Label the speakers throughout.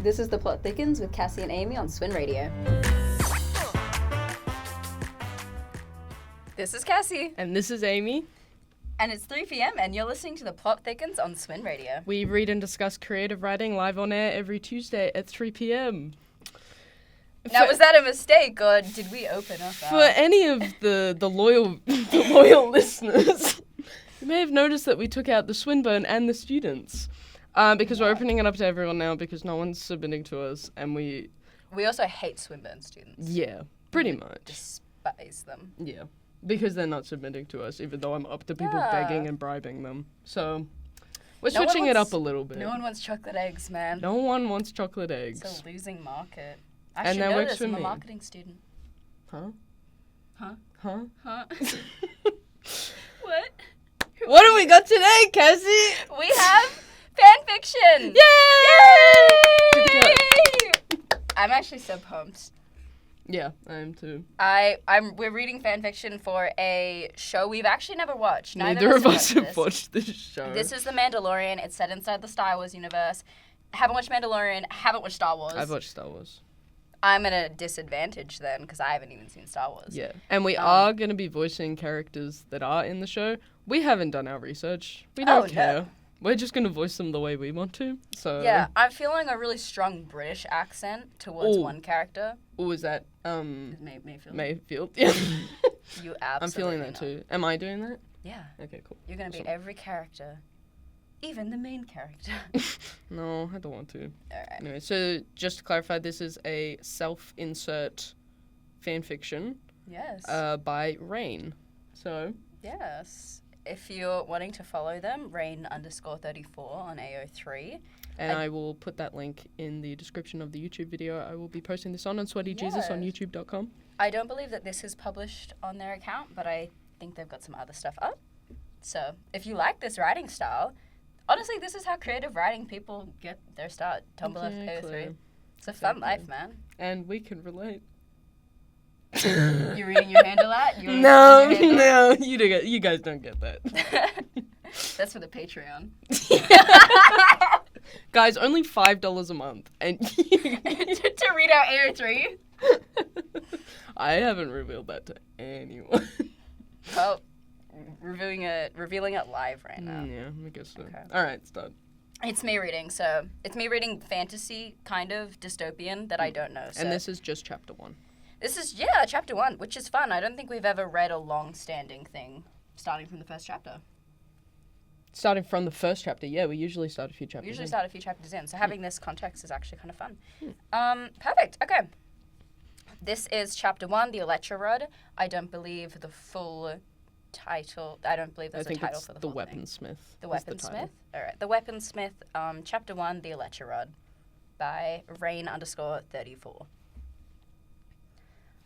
Speaker 1: This is the Plot Thickens with Cassie and Amy on SwinRadio. This is Cassie.
Speaker 2: And this is Amy.
Speaker 1: And it's 3 p.m. and you're listening to the Plot Thickens on SwinRadio.
Speaker 2: We read and discuss creative writing live on air every Tuesday at 3 p.m.
Speaker 1: Now, was that a mistake, or did we open up?
Speaker 2: For any of the loyal listeners, you may have noticed that we took out the Swinburne and the students. Because we're opening it up to everyone now because no one's submitting to us, and we
Speaker 1: also hate Swinburne students.
Speaker 2: Yeah, pretty much.
Speaker 1: Despise them.
Speaker 2: Yeah, because they're not submitting to us, even though I'm up to people begging and bribing them. So we're switching it up a little bit.
Speaker 1: No one wants chocolate eggs, man.
Speaker 2: No one wants chocolate eggs.
Speaker 1: It's a losing market.
Speaker 2: And
Speaker 1: I should
Speaker 2: that
Speaker 1: know
Speaker 2: works
Speaker 1: this.
Speaker 2: for
Speaker 1: I'm a
Speaker 2: me.
Speaker 1: marketing student.
Speaker 2: Huh?
Speaker 1: Huh?
Speaker 2: Huh?
Speaker 1: Huh? What?
Speaker 2: What do we got today, Cassie?
Speaker 1: We have fan fiction!
Speaker 2: Yay!
Speaker 1: I'm actually so pumped.
Speaker 2: Yeah, I am too.
Speaker 1: We're reading fan fiction for a show we've actually never watched.
Speaker 2: Neither of us have watched this show.
Speaker 1: This is The Mandalorian. It's set inside the Star Wars universe. Haven't watched Mandalorian, haven't watched Star Wars.
Speaker 2: I've watched Star Wars.
Speaker 1: I'm at a disadvantage then because I haven't even seen Star Wars.
Speaker 2: Yeah, and we are going to be voicing characters that are in the show. We haven't done our research. We don't care.
Speaker 1: No.
Speaker 2: We're just going to voice them the way we want to. So
Speaker 1: yeah, I'm feeling a really strong British accent towards one character.
Speaker 2: Oh, is that
Speaker 1: Mayfield?
Speaker 2: Mayfield. Yeah.
Speaker 1: You absolutely
Speaker 2: I'm feeling that too. Am I doing that?
Speaker 1: Yeah.
Speaker 2: Okay, cool.
Speaker 1: You're going to be every character. Even the main character.
Speaker 2: No, I don't want to.
Speaker 1: All right.
Speaker 2: Anyway, so just to clarify, this is a self-insert fan fiction.
Speaker 1: Yes.
Speaker 2: By Rain. So.
Speaker 1: Yes. If you're wanting to follow them, Rain_34 on AO3.
Speaker 2: And I will put that link in the description of the YouTube video I will be posting this on Sweaty Jesus on youtube.com.
Speaker 1: I don't believe that this is published on their account, but I think they've got some other stuff up. So if you like this writing style, honestly, this is how creative writing people get their start. Tumblr, AO3. It's a fun life, man.
Speaker 2: And we can relate.
Speaker 1: You reading your handle out?
Speaker 2: No, you guys don't get that.
Speaker 1: That's for the Patreon.
Speaker 2: Guys, only $5 a month, and
Speaker 1: to read our AO3.
Speaker 2: I haven't revealed that to anyone.
Speaker 1: Well, revealing it live right now.
Speaker 2: Yeah, I guess so.
Speaker 1: Okay.
Speaker 2: All right, start.
Speaker 1: It's me reading, so it's me reading fantasy, kind of dystopian that I don't know. So.
Speaker 2: And this is just chapter 1.
Speaker 1: This is, chapter 1, which is fun. I don't think we've ever read a long-standing thing starting from the first chapter.
Speaker 2: Starting from the first chapter, yeah, we usually start a few chapters
Speaker 1: in. So having this context is actually kind of fun. Perfect, okay. This is chapter 1, the Electro Rod. I don't believe the full title, I don't believe there's a title for the full thing.
Speaker 2: Weaponsmith.
Speaker 1: The Weaponsmith? All right, the Weaponsmith, chapter 1, the Electro Rod by Rain_34.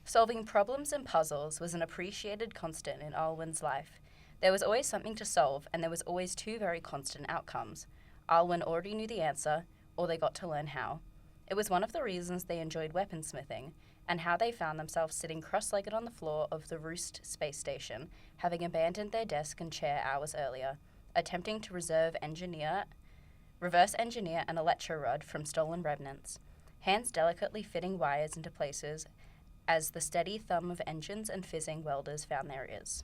Speaker 1: Solving problems and puzzles was an appreciated constant in Alwyn's life. There was always something to solve, and there was always 2 very constant outcomes. Alwyn already knew the answer, or they got to learn how. It was one of the reasons they enjoyed weaponsmithing, and how they found themselves sitting cross-legged on the floor of the Roost space station, having abandoned their desk and chair hours earlier, attempting to reverse engineer an electro rod from stolen remnants, hands delicately fitting wires into places as the steady thumb of engines and fizzing welders found their ears.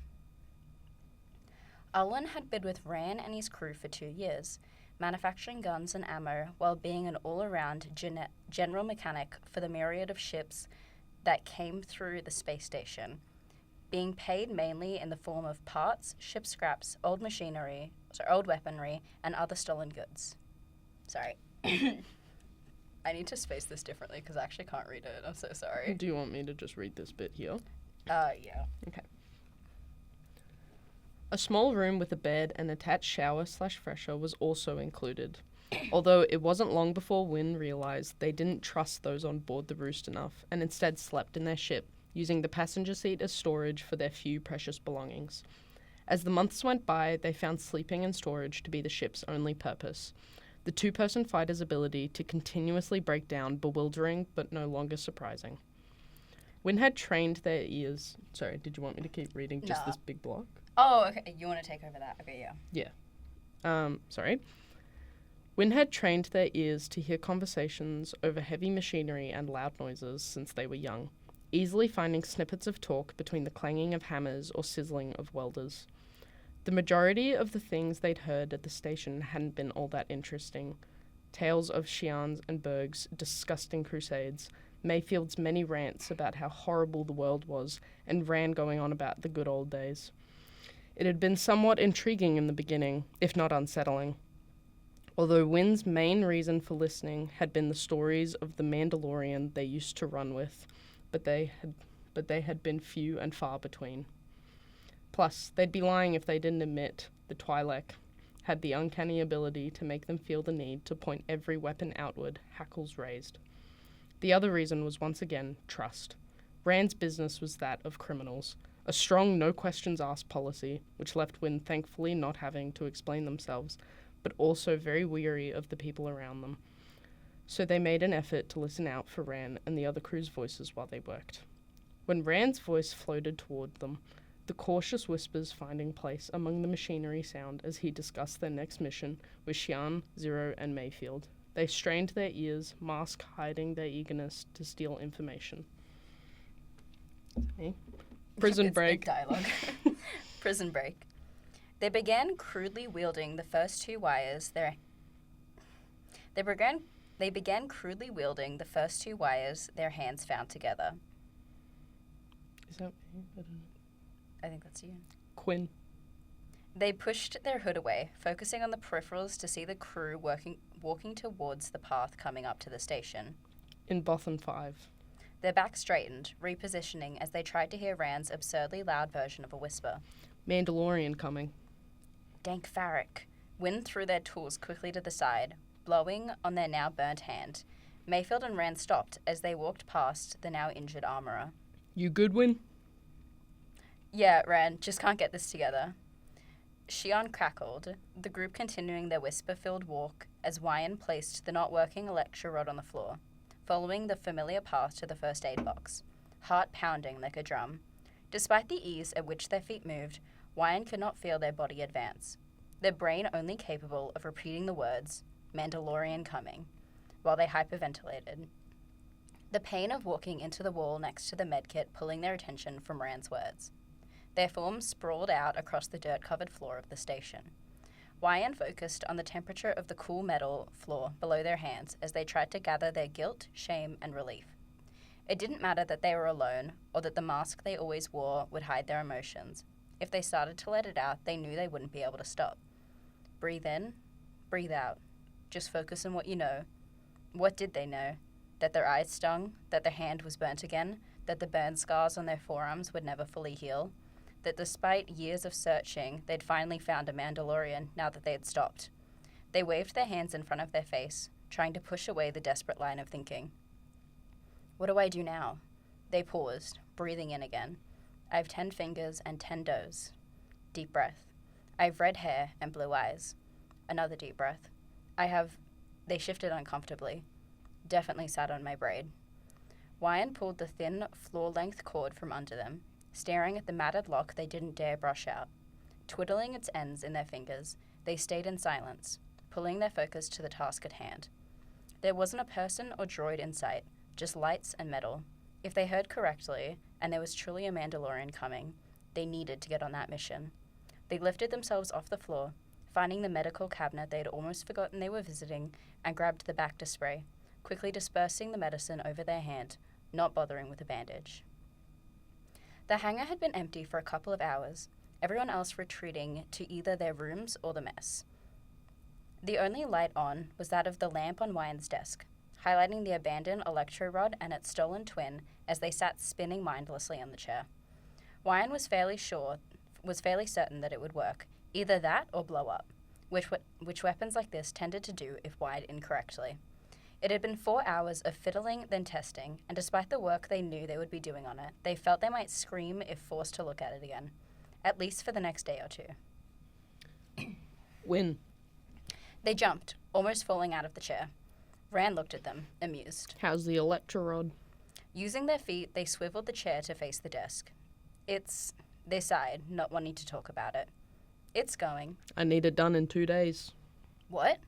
Speaker 1: Alwyn had been with Ran and his crew for 2 years, manufacturing guns and ammo while being an all-around general mechanic for the myriad of ships that came through the space station, being paid mainly in the form of parts, ship scraps, old weaponry, and other stolen goods. Sorry. I need to space this differently because I actually can't read it. I'm so sorry.
Speaker 2: Do you want me to just read this bit here?
Speaker 1: Yeah.
Speaker 2: Okay. A small room with a bed and attached shower/fresher was also included. Although it wasn't long before Wynne realized they didn't trust those on board the Roost enough and instead slept in their ship, using the passenger seat as storage for their few precious belongings. As the months went by, they found sleeping and storage to be the ship's only purpose. The 2-person fighter's ability to continuously break down bewildering but no longer surprising. Wynne had trained their ears... Sorry, did you want me to keep reading just this big block?
Speaker 1: Oh, okay. You want to take over that? Okay, yeah.
Speaker 2: Yeah. Sorry. Wynne had trained their ears to hear conversations over heavy machinery and loud noises since they were young, easily finding snippets of talk between the clanging of hammers or sizzling of welders. The majority of the things they'd heard at the station hadn't been all that interesting. Tales of Shian's and Berg's disgusting crusades, Mayfield's many rants about how horrible the world was, and Rand going on about the good old days. It had been somewhat intriguing in the beginning, if not unsettling. Although Wynne's main reason for listening had been the stories of the Mandalorian they used to run with, but they had been few and far between. Plus, they'd be lying if they didn't admit the Twi'lek had the uncanny ability to make them feel the need to point every weapon outward, hackles raised. The other reason was once again trust. Rand's business was that of criminals, a strong no-questions-asked policy, which left Wynne thankfully not having to explain themselves, but also very weary of the people around them. So they made an effort to listen out for Rand and the other crew's voices while they worked. When Rand's voice floated toward them, the cautious whispers finding place among the machinery sound as he discussed their next mission with Shian, Zero, and Mayfield. They strained their ears, mask hiding their eagerness to steal information. Okay. Prison break.
Speaker 1: Dialogue. Prison break. They began crudely wielding the first two wires their hands found together.
Speaker 2: Is that me? I don't know.
Speaker 1: I think that's you.
Speaker 2: Quinn.
Speaker 1: They pushed their hood away, focusing on the peripherals to see the crew walking towards the path coming up to the station.
Speaker 2: In Bothan 5.
Speaker 1: Their backs straightened, repositioning as they tried to hear Rand's absurdly loud version of a whisper.
Speaker 2: Mandalorian coming.
Speaker 1: Dank Farrick. Wynne threw their tools quickly to the side, blowing on their now burnt hand. Mayfield and Rand stopped as they walked past the now injured armorer.
Speaker 2: You good, Wynne?
Speaker 1: Yeah, Rand, just can't get this together. Shion crackled, the group continuing their whisper-filled walk as Wyan placed the not-working electro rod on the floor, following the familiar path to the first aid box, heart pounding like a drum. Despite the ease at which their feet moved, Wyan could not feel their body advance, their brain only capable of repeating the words, Mandalorian coming, while they hyperventilated. The pain of walking into the wall next to the medkit pulling their attention from Rand's words. Their forms sprawled out across the dirt-covered floor of the station. Wyan focused on the temperature of the cool metal floor below their hands as they tried to gather their guilt, shame, and relief. It didn't matter that they were alone or that the mask they always wore would hide their emotions. If they started to let it out, they knew they wouldn't be able to stop. Breathe in, breathe out. Just focus on what you know. What did they know? That their eyes stung, that their hand was burnt again, that the burn scars on their forearms would never fully heal, that despite years of searching, they'd finally found a Mandalorian now that they had stopped. They waved their hands in front of their face, trying to push away the desperate line of thinking. What do I do now? They paused, breathing in again. I have 10 fingers and 10 toes. Deep breath. I have red hair and blue eyes. Another deep breath. They shifted uncomfortably. Definitely sat on my braid. Wyan pulled the thin, floor-length cord from under them, staring at the matted lock they didn't dare brush out. Twiddling its ends in their fingers, they stayed in silence, pulling their focus to the task at hand. There wasn't a person or droid in sight, just lights and metal. If they heard correctly, and there was truly a Mandalorian coming, they needed to get on that mission. They lifted themselves off the floor, finding the medical cabinet they had almost forgotten they were visiting, and grabbed the Bacta spray, quickly dispersing the medicine over their hand, not bothering with a bandage. The hangar had been empty for a couple of hours, everyone else retreating to either their rooms or the mess. The only light on was that of the lamp on Wyan's desk, highlighting the abandoned electro rod and its stolen twin as they sat spinning mindlessly on the chair. Wyan was fairly certain that it would work, either that or blow up, which weapons like this tended to do if wired incorrectly. It had been 4 hours of fiddling, then testing, and despite the work they knew they would be doing on it, they felt they might scream if forced to look at it again, at least for the next day or two.
Speaker 2: Win.
Speaker 1: They jumped, almost falling out of the chair. Rand looked at them, amused.
Speaker 2: How's the electro rod?
Speaker 1: Using their feet, they swiveled the chair to face the desk. They sighed, not wanting to talk about it. It's going.
Speaker 2: I need it done in 2 days.
Speaker 1: What?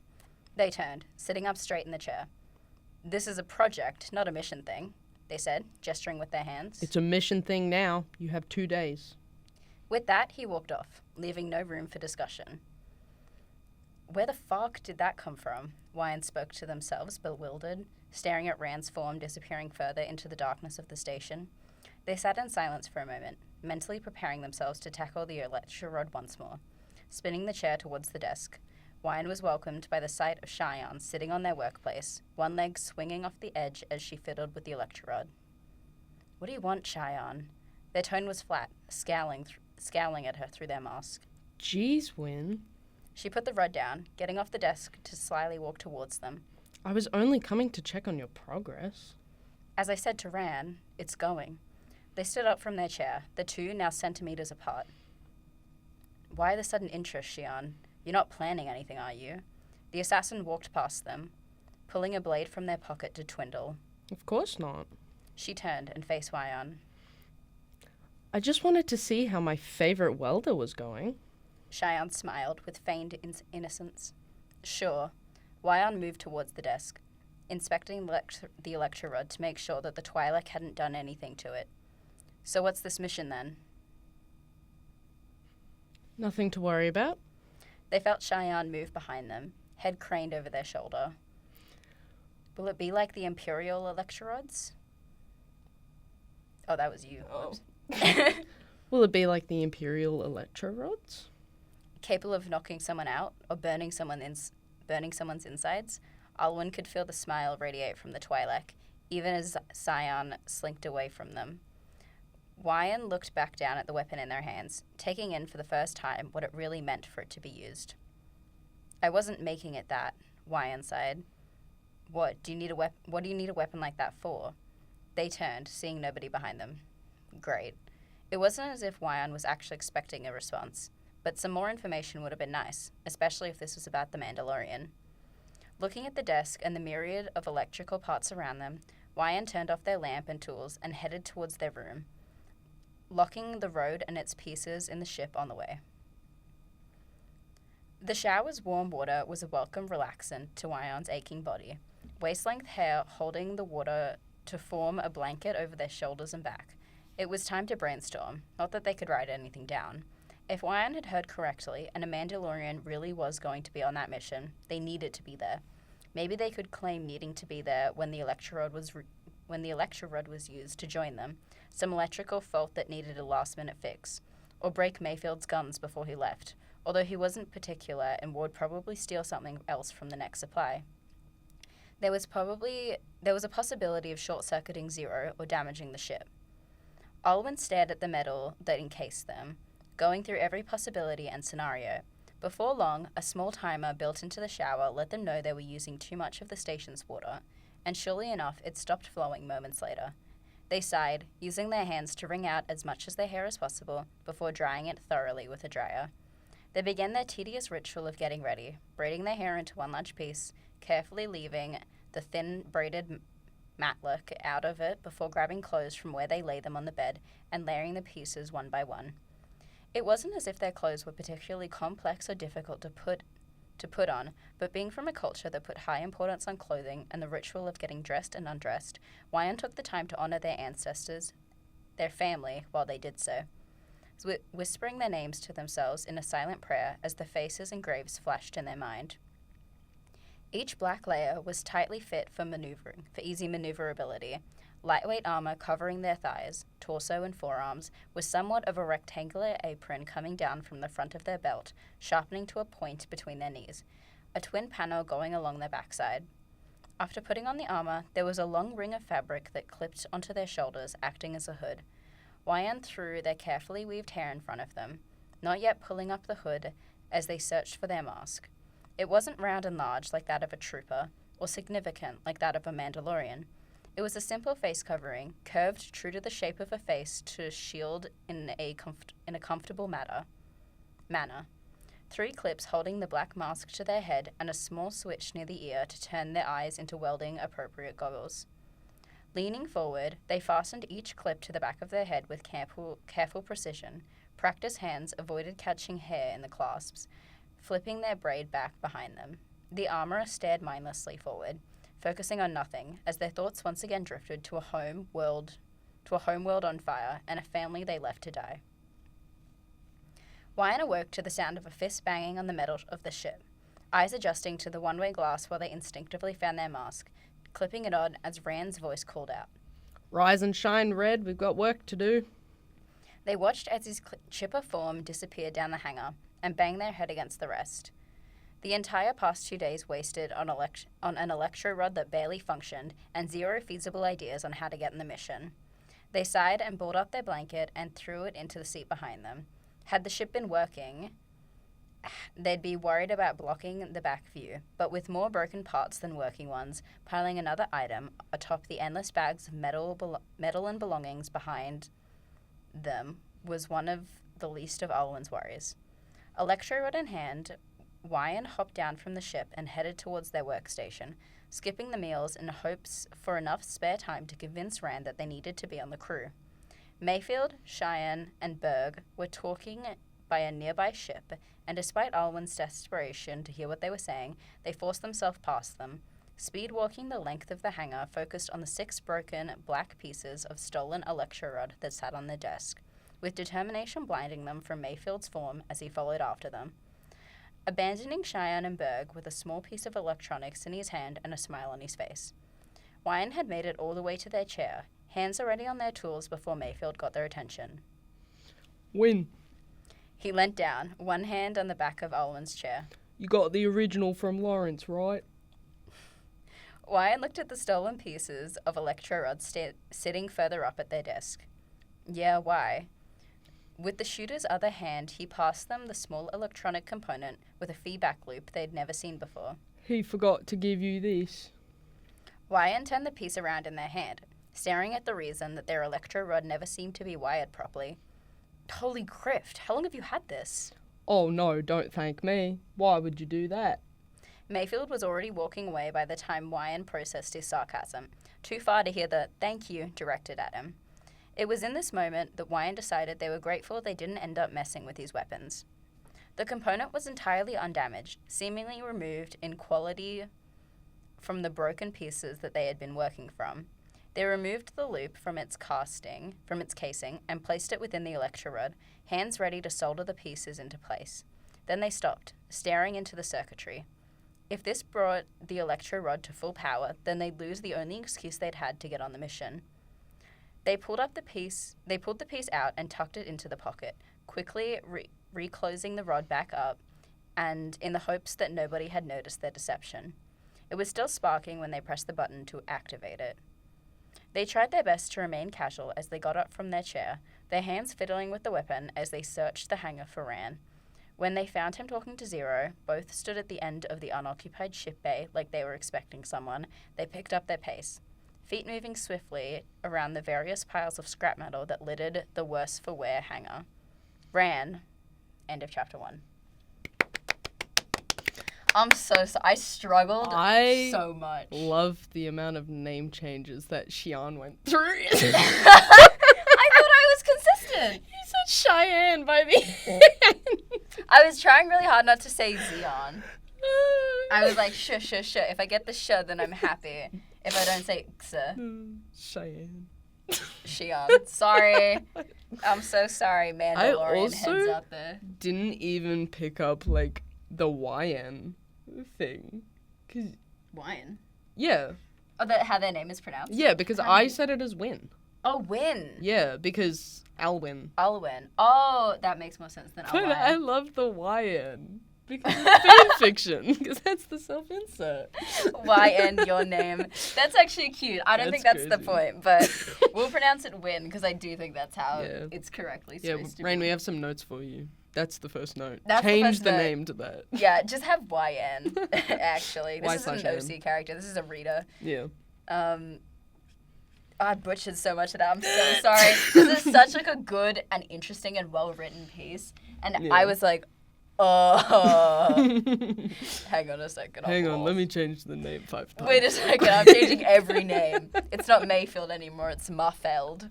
Speaker 1: They turned, sitting up straight in the chair. "This is a project, not a mission thing," they said, gesturing with their hands.
Speaker 2: It's a mission thing now. You have 2 days.
Speaker 1: With that, he walked off, leaving no room for discussion. Where the fuck did that come from? Wyan spoke to themselves, bewildered, staring at Rand's form disappearing further into the darkness of the station. They sat in silence for a moment, mentally preparing themselves to tackle the electro rod once more. Spinning the chair towards the desk, Wyan was welcomed by the sight of Cheyenne sitting on their workplace, one leg swinging off the edge as she fiddled with the electro rod. "What do you want, Cheyenne?" Their tone was flat, scowling at her through their mask.
Speaker 2: Jeez, Win.
Speaker 1: She put the rod down, getting off the desk to slyly walk towards them.
Speaker 2: I was only coming to check on your progress.
Speaker 1: As I said to Ran, it's going. They stood up from their chair, the two now centimeters apart. "Why the sudden interest, Cheyenne? You're not planning anything, are you?" The assassin walked past them, pulling a blade from their pocket to twindle.
Speaker 2: Of course not.
Speaker 1: She turned and faced Wyan.
Speaker 2: I just wanted to see how my favorite welder was going.
Speaker 1: Cheyenne smiled with feigned innocence. "Sure." Wyan moved towards the desk, inspecting the electro rod to make sure that the Twi'lek hadn't done anything to it. "So what's this mission then?"
Speaker 2: Nothing to worry about.
Speaker 1: They felt Cheyenne move behind them, head craned over their shoulder. "Will it be like the Imperial electro rods?" Oh, that was you.
Speaker 2: Oh. Will it be like the Imperial electro rods?
Speaker 1: Capable of knocking someone out or burning someone's insides, Alwyn could feel the smile radiate from the Twi'lek, even as Sion slinked away from them. Wyan looked back down at the weapon in their hands, taking in for the first time what it really meant for it to be used. "I wasn't making it that," Wyan sighed. What do you need a weapon like that for?" They turned, seeing nobody behind them. Great. It wasn't as if Wyan was actually expecting a response, but some more information would have been nice, especially if this was about the Mandalorian. Looking at the desk and the myriad of electrical parts around them, Wyan turned off their lamp and tools and headed towards their room, locking the road and its pieces in the ship on the way. The shower's warm water was a welcome relaxant to Wyan's aching body, waist-length hair holding the water to form a blanket over their shoulders and back. It was time to brainstorm, not that they could write anything down. If Wyan had heard correctly, and a Mandalorian really was going to be on that mission, they needed to be there. Maybe they could claim needing to be there when the electro rod was used to join them, some electrical fault that needed a last-minute fix, or break Mayfield's guns before he left, although he wasn't particular and would probably steal something else from the next supply. There was a possibility of short-circuiting Zero or damaging the ship. Alwyn stared at the metal that encased them, going through every possibility and scenario. Before long, a small timer built into the shower let them know they were using too much of the station's water, and surely enough, it stopped flowing moments later. They sighed, using their hands to wring out as much of their hair as possible before drying it thoroughly with a dryer. They began their tedious ritual of getting ready, braiding their hair into one large piece, carefully leaving the thin braided matlock out of it before grabbing clothes from where they lay them on the bed and layering the pieces one by one. It wasn't as if their clothes were particularly complex or difficult to put on, but being from a culture that put high importance on clothing and the ritual of getting dressed and undressed, Wyan took the time to honor their ancestors, their family, while they did so, whispering their names to themselves in a silent prayer as the faces and graves flashed in their mind. Each black layer was tightly fit for easy maneuverability. Lightweight armor covering their thighs, torso, and forearms, with somewhat of a rectangular apron coming down from the front of their belt, sharpening to a point between their knees, a twin panel going along their backside. After putting on the armor, there was a long ring of fabric that clipped onto their shoulders, acting as a hood. Wyan threw their carefully weaved hair in front of them, not yet pulling up the hood as they searched for their mask. It wasn't round and large like that of a trooper, or significant like that of a Mandalorian. It was a simple face covering, curved true to the shape of a face to shield in a comfortable manner. 3 clips holding the black mask to their head and a small switch near the ear to turn their eyes into welding-appropriate goggles. Leaning forward, they fastened each clip to the back of their head with careful precision. Practiced hands avoided catching hair in the clasps, flipping their braid back behind them. The armourer stared mindlessly forward, focusing on nothing, as their thoughts once again drifted to a home world on fire and a family they left to die. Wyan awoke to the sound of a fist banging on the metal of the ship, eyes adjusting to the one-way glass while they instinctively found their mask, clipping it on as Rand's voice called out.
Speaker 2: Rise and shine, Red. We've got work to do.
Speaker 1: They watched as his chipper form disappeared down the hangar and banged their head against the rest. The entire past 2 days wasted on an electro-rod that barely functioned and zero feasible ideas on how to get in the mission. They sighed and balled up their blanket and threw it into the seat behind them. Had the ship been working, they'd be worried about blocking the back view, but with more broken parts than working ones, piling another item atop the endless bags of metal and belongings behind them was one of the least of Alwyn's worries. Electro-rod in hand, Wyan hopped down from the ship and headed towards their workstation, skipping the meals in hopes for enough spare time to convince Rand that they needed to be on the crew. Mayfield, Cheyenne, and Berg were talking by a nearby ship, and despite Alwyn's desperation to hear what they were saying, they forced themselves past them, speed-walking the length of the hangar focused on the 6 broken, black pieces of stolen electro-rod that sat on their desk, with determination blinding them from Mayfield's form as he followed after them. Abandoning Cheyenne and Berg with a small piece of electronics in his hand and a smile on his face. Wyan had made it all the way to their chair, hands already on their tools before Mayfield got their attention.
Speaker 2: Win.
Speaker 1: He leant down, one hand on the back of Alwyn's chair.
Speaker 2: You got the original from Lawrence, right?
Speaker 1: Wyan looked at the stolen pieces of electro-rod sitting further up at their desk. Yeah, why? With the shooter's other hand, he passed them the small electronic component with a feedback loop they'd never seen before.
Speaker 2: He forgot to give you this.
Speaker 1: Wyan turned the piece around in their hand, staring at the reason that their electro-rod never seemed to be wired properly. Holy grift, how long have you had this?
Speaker 2: Oh no, don't thank me. Why would you do that?
Speaker 1: Mayfield was already walking away by the time Wyan processed his sarcasm, too far to hear the "thank you" directed at him. It was in this moment that Wyan decided they were grateful they didn't end up messing with his weapons. The component was entirely undamaged, seemingly removed in quality from the broken pieces that they had been working from. They removed the loop from its casing, and placed it within the electro-rod, hands ready to solder the pieces into place. Then they stopped, staring into the circuitry. If this brought the electro-rod to full power, then they'd lose the only excuse they'd had to get on the mission. They pulled the piece out and tucked it into the pocket, quickly reclosing the rod back up, and in the hopes that nobody had noticed their deception. It was still sparking when they pressed the button to activate it. They tried their best to remain casual as they got up from their chair, their hands fiddling with the weapon as they searched the hangar for Ran. When they found him talking to Zero, both stood at the end of the unoccupied ship bay like they were expecting someone. They picked up their pace, feet moving swiftly around the various piles of scrap metal that littered the worse-for-wear hangar. Ran. End of chapter 1. I'm so I struggled so much.
Speaker 2: Love the amount of name changes that Xian went through.
Speaker 1: I thought I was consistent.
Speaker 2: You said Cheyenne by the end.
Speaker 1: I was trying really hard not to say Xeon. I was like, shuh. If I get the sh, then I'm happy. If I don't say xa.
Speaker 2: Cheyenne.
Speaker 1: Xion. Sorry. I'm so sorry, Mandalorian heads out there.
Speaker 2: Didn't even pick up, like, the YN thing.
Speaker 1: Wyan?
Speaker 2: Yeah.
Speaker 1: Oh, how their name is pronounced?
Speaker 2: Yeah, because I said it as Win.
Speaker 1: Oh, Win.
Speaker 2: Yeah, because Alwyn.
Speaker 1: Alwyn. Oh, that makes more sense than Alwyn.
Speaker 2: But I love the YN. Because it's fan fiction. Because that's the self-insert.
Speaker 1: YN, your name. That's actually cute. I don't think that's the point, but we'll pronounce it Win because I do think that's how it's correctly supposed to be.
Speaker 2: Rain, we have some notes for you. That's the first note.
Speaker 1: Change
Speaker 2: the name to that.
Speaker 1: Yeah, just have YN, actually. This is an OC character. This is a reader.
Speaker 2: Yeah.
Speaker 1: I butchered so much of that. I'm so sorry. This is such like a good and interesting and well-written piece. And I was like, hang on a second.
Speaker 2: Hang on, let me change the name 5 times.
Speaker 1: Wait a second, I'm changing every name. It's not Mayfield anymore, it's Muffeld.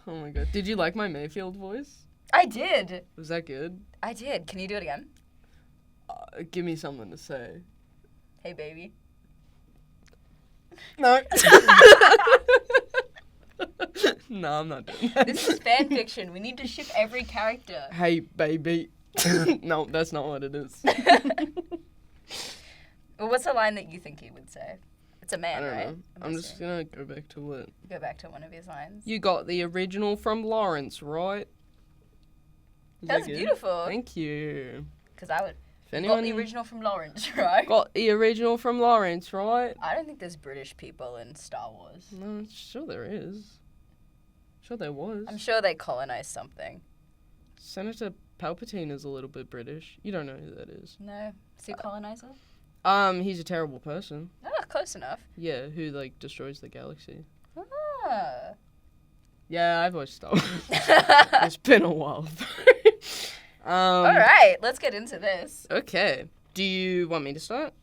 Speaker 2: Oh my god. Did you like my Mayfield voice?
Speaker 1: I did.
Speaker 2: Was that good?
Speaker 1: I did. Can you do it again?
Speaker 2: Give me something to say.
Speaker 1: Hey, baby.
Speaker 2: No. No, I'm not doing that.
Speaker 1: This is fan fiction. We need to ship every character.
Speaker 2: Hey, baby. No, that's not what it is.
Speaker 1: Well, what's a line that you think he would say? It's a
Speaker 2: I
Speaker 1: man,
Speaker 2: don't
Speaker 1: right?
Speaker 2: know. I'm just gonna go back to it.
Speaker 1: Go back to one of his lines.
Speaker 2: You got the original from Lawrence, right? Is
Speaker 1: That's
Speaker 2: that good?
Speaker 1: beautiful.
Speaker 2: Thank you.
Speaker 1: Because I would...
Speaker 2: If anyone
Speaker 1: Got the original from Lawrence, right?
Speaker 2: got the original from Lawrence, right?
Speaker 1: I don't think there's British people in Star Wars.
Speaker 2: No, sure there is. Sure there was.
Speaker 1: I'm sure they colonized something.
Speaker 2: Senator Palpatine is a little bit British. You don't know who that is.
Speaker 1: No? Is he a colonizer?
Speaker 2: He's a terrible person.
Speaker 1: Ah, close enough.
Speaker 2: Yeah, who, like, destroys the galaxy.
Speaker 1: Ah.
Speaker 2: Yeah, I've watched Star Wars. It's been a while, though.
Speaker 1: All right, let's get into this.
Speaker 2: Okay. Do you want me to start?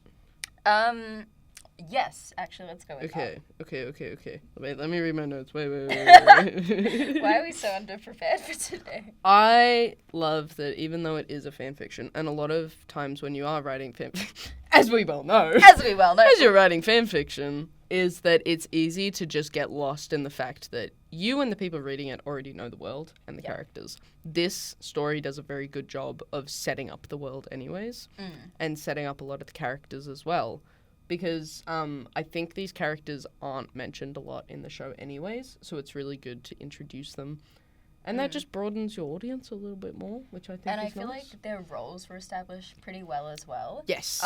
Speaker 1: Yes, actually, let's go with
Speaker 2: Okay. Wait, let me read my notes. Wait.
Speaker 1: that. Why are we so underprepared for today?
Speaker 2: I love that even though it is a fan fiction, and a lot of times when you are writing fan as we well know,
Speaker 1: As we well know.
Speaker 2: as you're writing fan fiction, is that it's easy to just get lost in the fact that you and the people reading it already know the world and the characters. This story does a very good job of setting up the world anyways, and setting up a lot of the characters as well. Because I think these characters aren't mentioned a lot in the show anyways, so it's really good to introduce them. And that just broadens your audience a little bit more, which I think is nice.
Speaker 1: And I feel like their roles were established pretty well as well.
Speaker 2: Yes.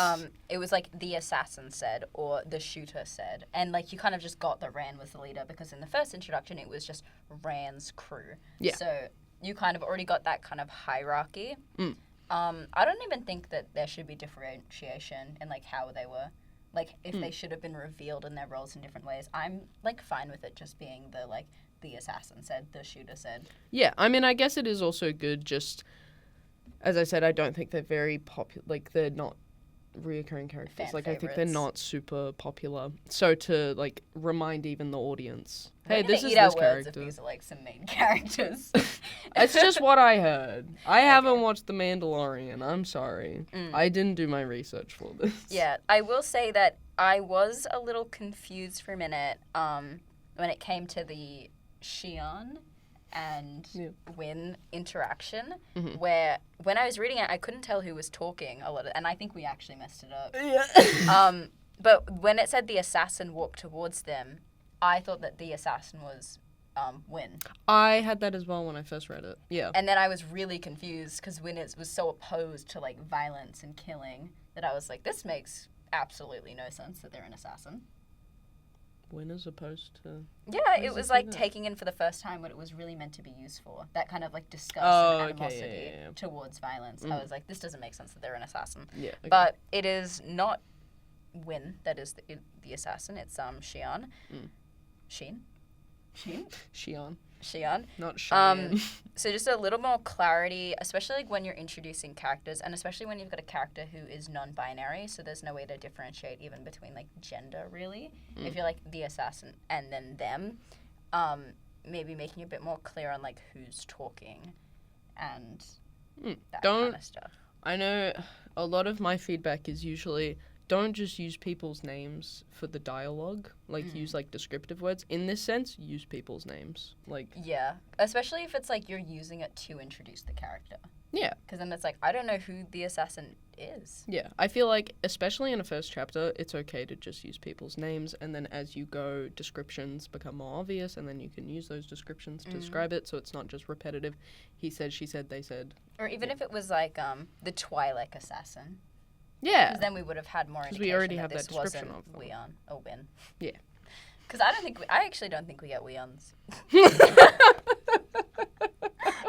Speaker 1: It was like the assassin said, or the shooter said. And like you kind of just got that Rand was the leader, because in the first introduction it was just Rand's crew.
Speaker 2: Yeah.
Speaker 1: So you kind of already got that kind of hierarchy. I don't even think that there should be differentiation in like how they were. Like, if they should have been revealed in their roles in different ways, I'm, like, fine with it just being the, like, the assassin said, the shooter said.
Speaker 2: Yeah, I mean, I guess it is also good just, as I said, I don't think they're very popular, like, they're not reoccurring characters.
Speaker 1: Fan
Speaker 2: like, I think they're
Speaker 1: favorites.
Speaker 2: not super popular. So to, like, remind even the audience, hey,
Speaker 1: We're
Speaker 2: this
Speaker 1: gonna
Speaker 2: is
Speaker 1: eat
Speaker 2: this
Speaker 1: our words
Speaker 2: character.
Speaker 1: if these are, like, some main characters.
Speaker 2: It's just what I heard. I haven't watched The Mandalorian. I'm sorry. I didn't do my research for this.
Speaker 1: Yeah, I will say that I was a little confused for a minute when it came to the Shion and Win interaction, where when I was reading it, I couldn't tell who was talking a lot, and I think we actually messed it up.
Speaker 2: Yeah.
Speaker 1: But when it said the assassin walked towards them, I thought that the assassin was Win.
Speaker 2: I had that as well when I first read it. Yeah.
Speaker 1: And then I was really confused because Win was so opposed to like violence and killing that I was like, this makes absolutely no sense that they're an assassin.
Speaker 2: Win as opposed to...
Speaker 1: Yeah, it was like taking in for the first time what it was really meant to be used for. That kind of like disgust and animosity towards violence. I was like, this doesn't make sense that they're an assassin.
Speaker 2: Yeah. Okay.
Speaker 1: But it is not Win that is the assassin. It's Shion. Sheen? Shion.
Speaker 2: Not Shion.
Speaker 1: So just a little more clarity, especially like when you're introducing characters, and especially when you've got a character who is non-binary, so there's no way to differentiate even between like gender, really. If you're like the assassin and then them, maybe making it a bit more clear on like who's talking and that kind of stuff.
Speaker 2: I know a lot of my feedback is usually don't just use people's names for the dialogue, like use like descriptive words. In this sense, use people's names. Like
Speaker 1: Yeah, especially if it's like you're using it to introduce the character.
Speaker 2: Yeah.
Speaker 1: Because then it's like, I don't know who the assassin is.
Speaker 2: Yeah, I feel like, especially in a first chapter, it's okay to just use people's names, and then as you go, descriptions become more obvious, and then you can use those descriptions to describe it, so it's not just repetitive. He said, she said, they said.
Speaker 1: Or even if it was like the Twi'lek assassin.
Speaker 2: Yeah.
Speaker 1: Because then we would have had more indication
Speaker 2: we already
Speaker 1: that
Speaker 2: have
Speaker 1: this
Speaker 2: that description
Speaker 1: wasn't
Speaker 2: of them.
Speaker 1: Weon or Win.
Speaker 2: Yeah.
Speaker 1: Because I actually don't think we get Weons.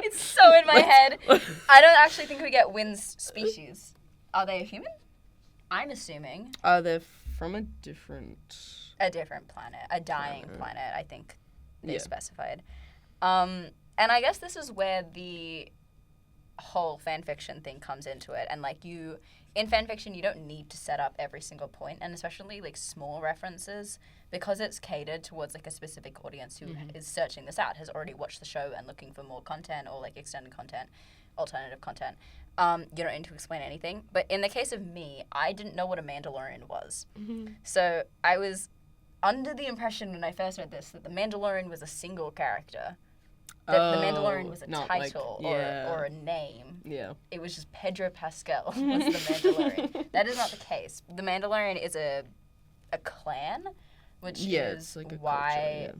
Speaker 1: It's so in my head. I don't actually think we get Win's species. Are they a human? I'm assuming.
Speaker 2: They're from a different
Speaker 1: planet. A dying planet, I think they specified. And I guess this is where the whole fanfiction thing comes into it. And like in fanfiction, you don't need to set up every single point, and especially like small references, because it's catered towards like a specific audience who is searching this out, has already watched the show and looking for more content or like extended content. alternative content, you don't need to explain anything. But in the case of me, I didn't know what a Mandalorian was. So I was under the impression when I first read this that the Mandalorian was a single character. That the Mandalorian was a title or a name.
Speaker 2: Yeah.
Speaker 1: It was just Pedro Pascal was the Mandalorian. That is not the case. The Mandalorian is a clan, which is
Speaker 2: like a
Speaker 1: why
Speaker 2: culture,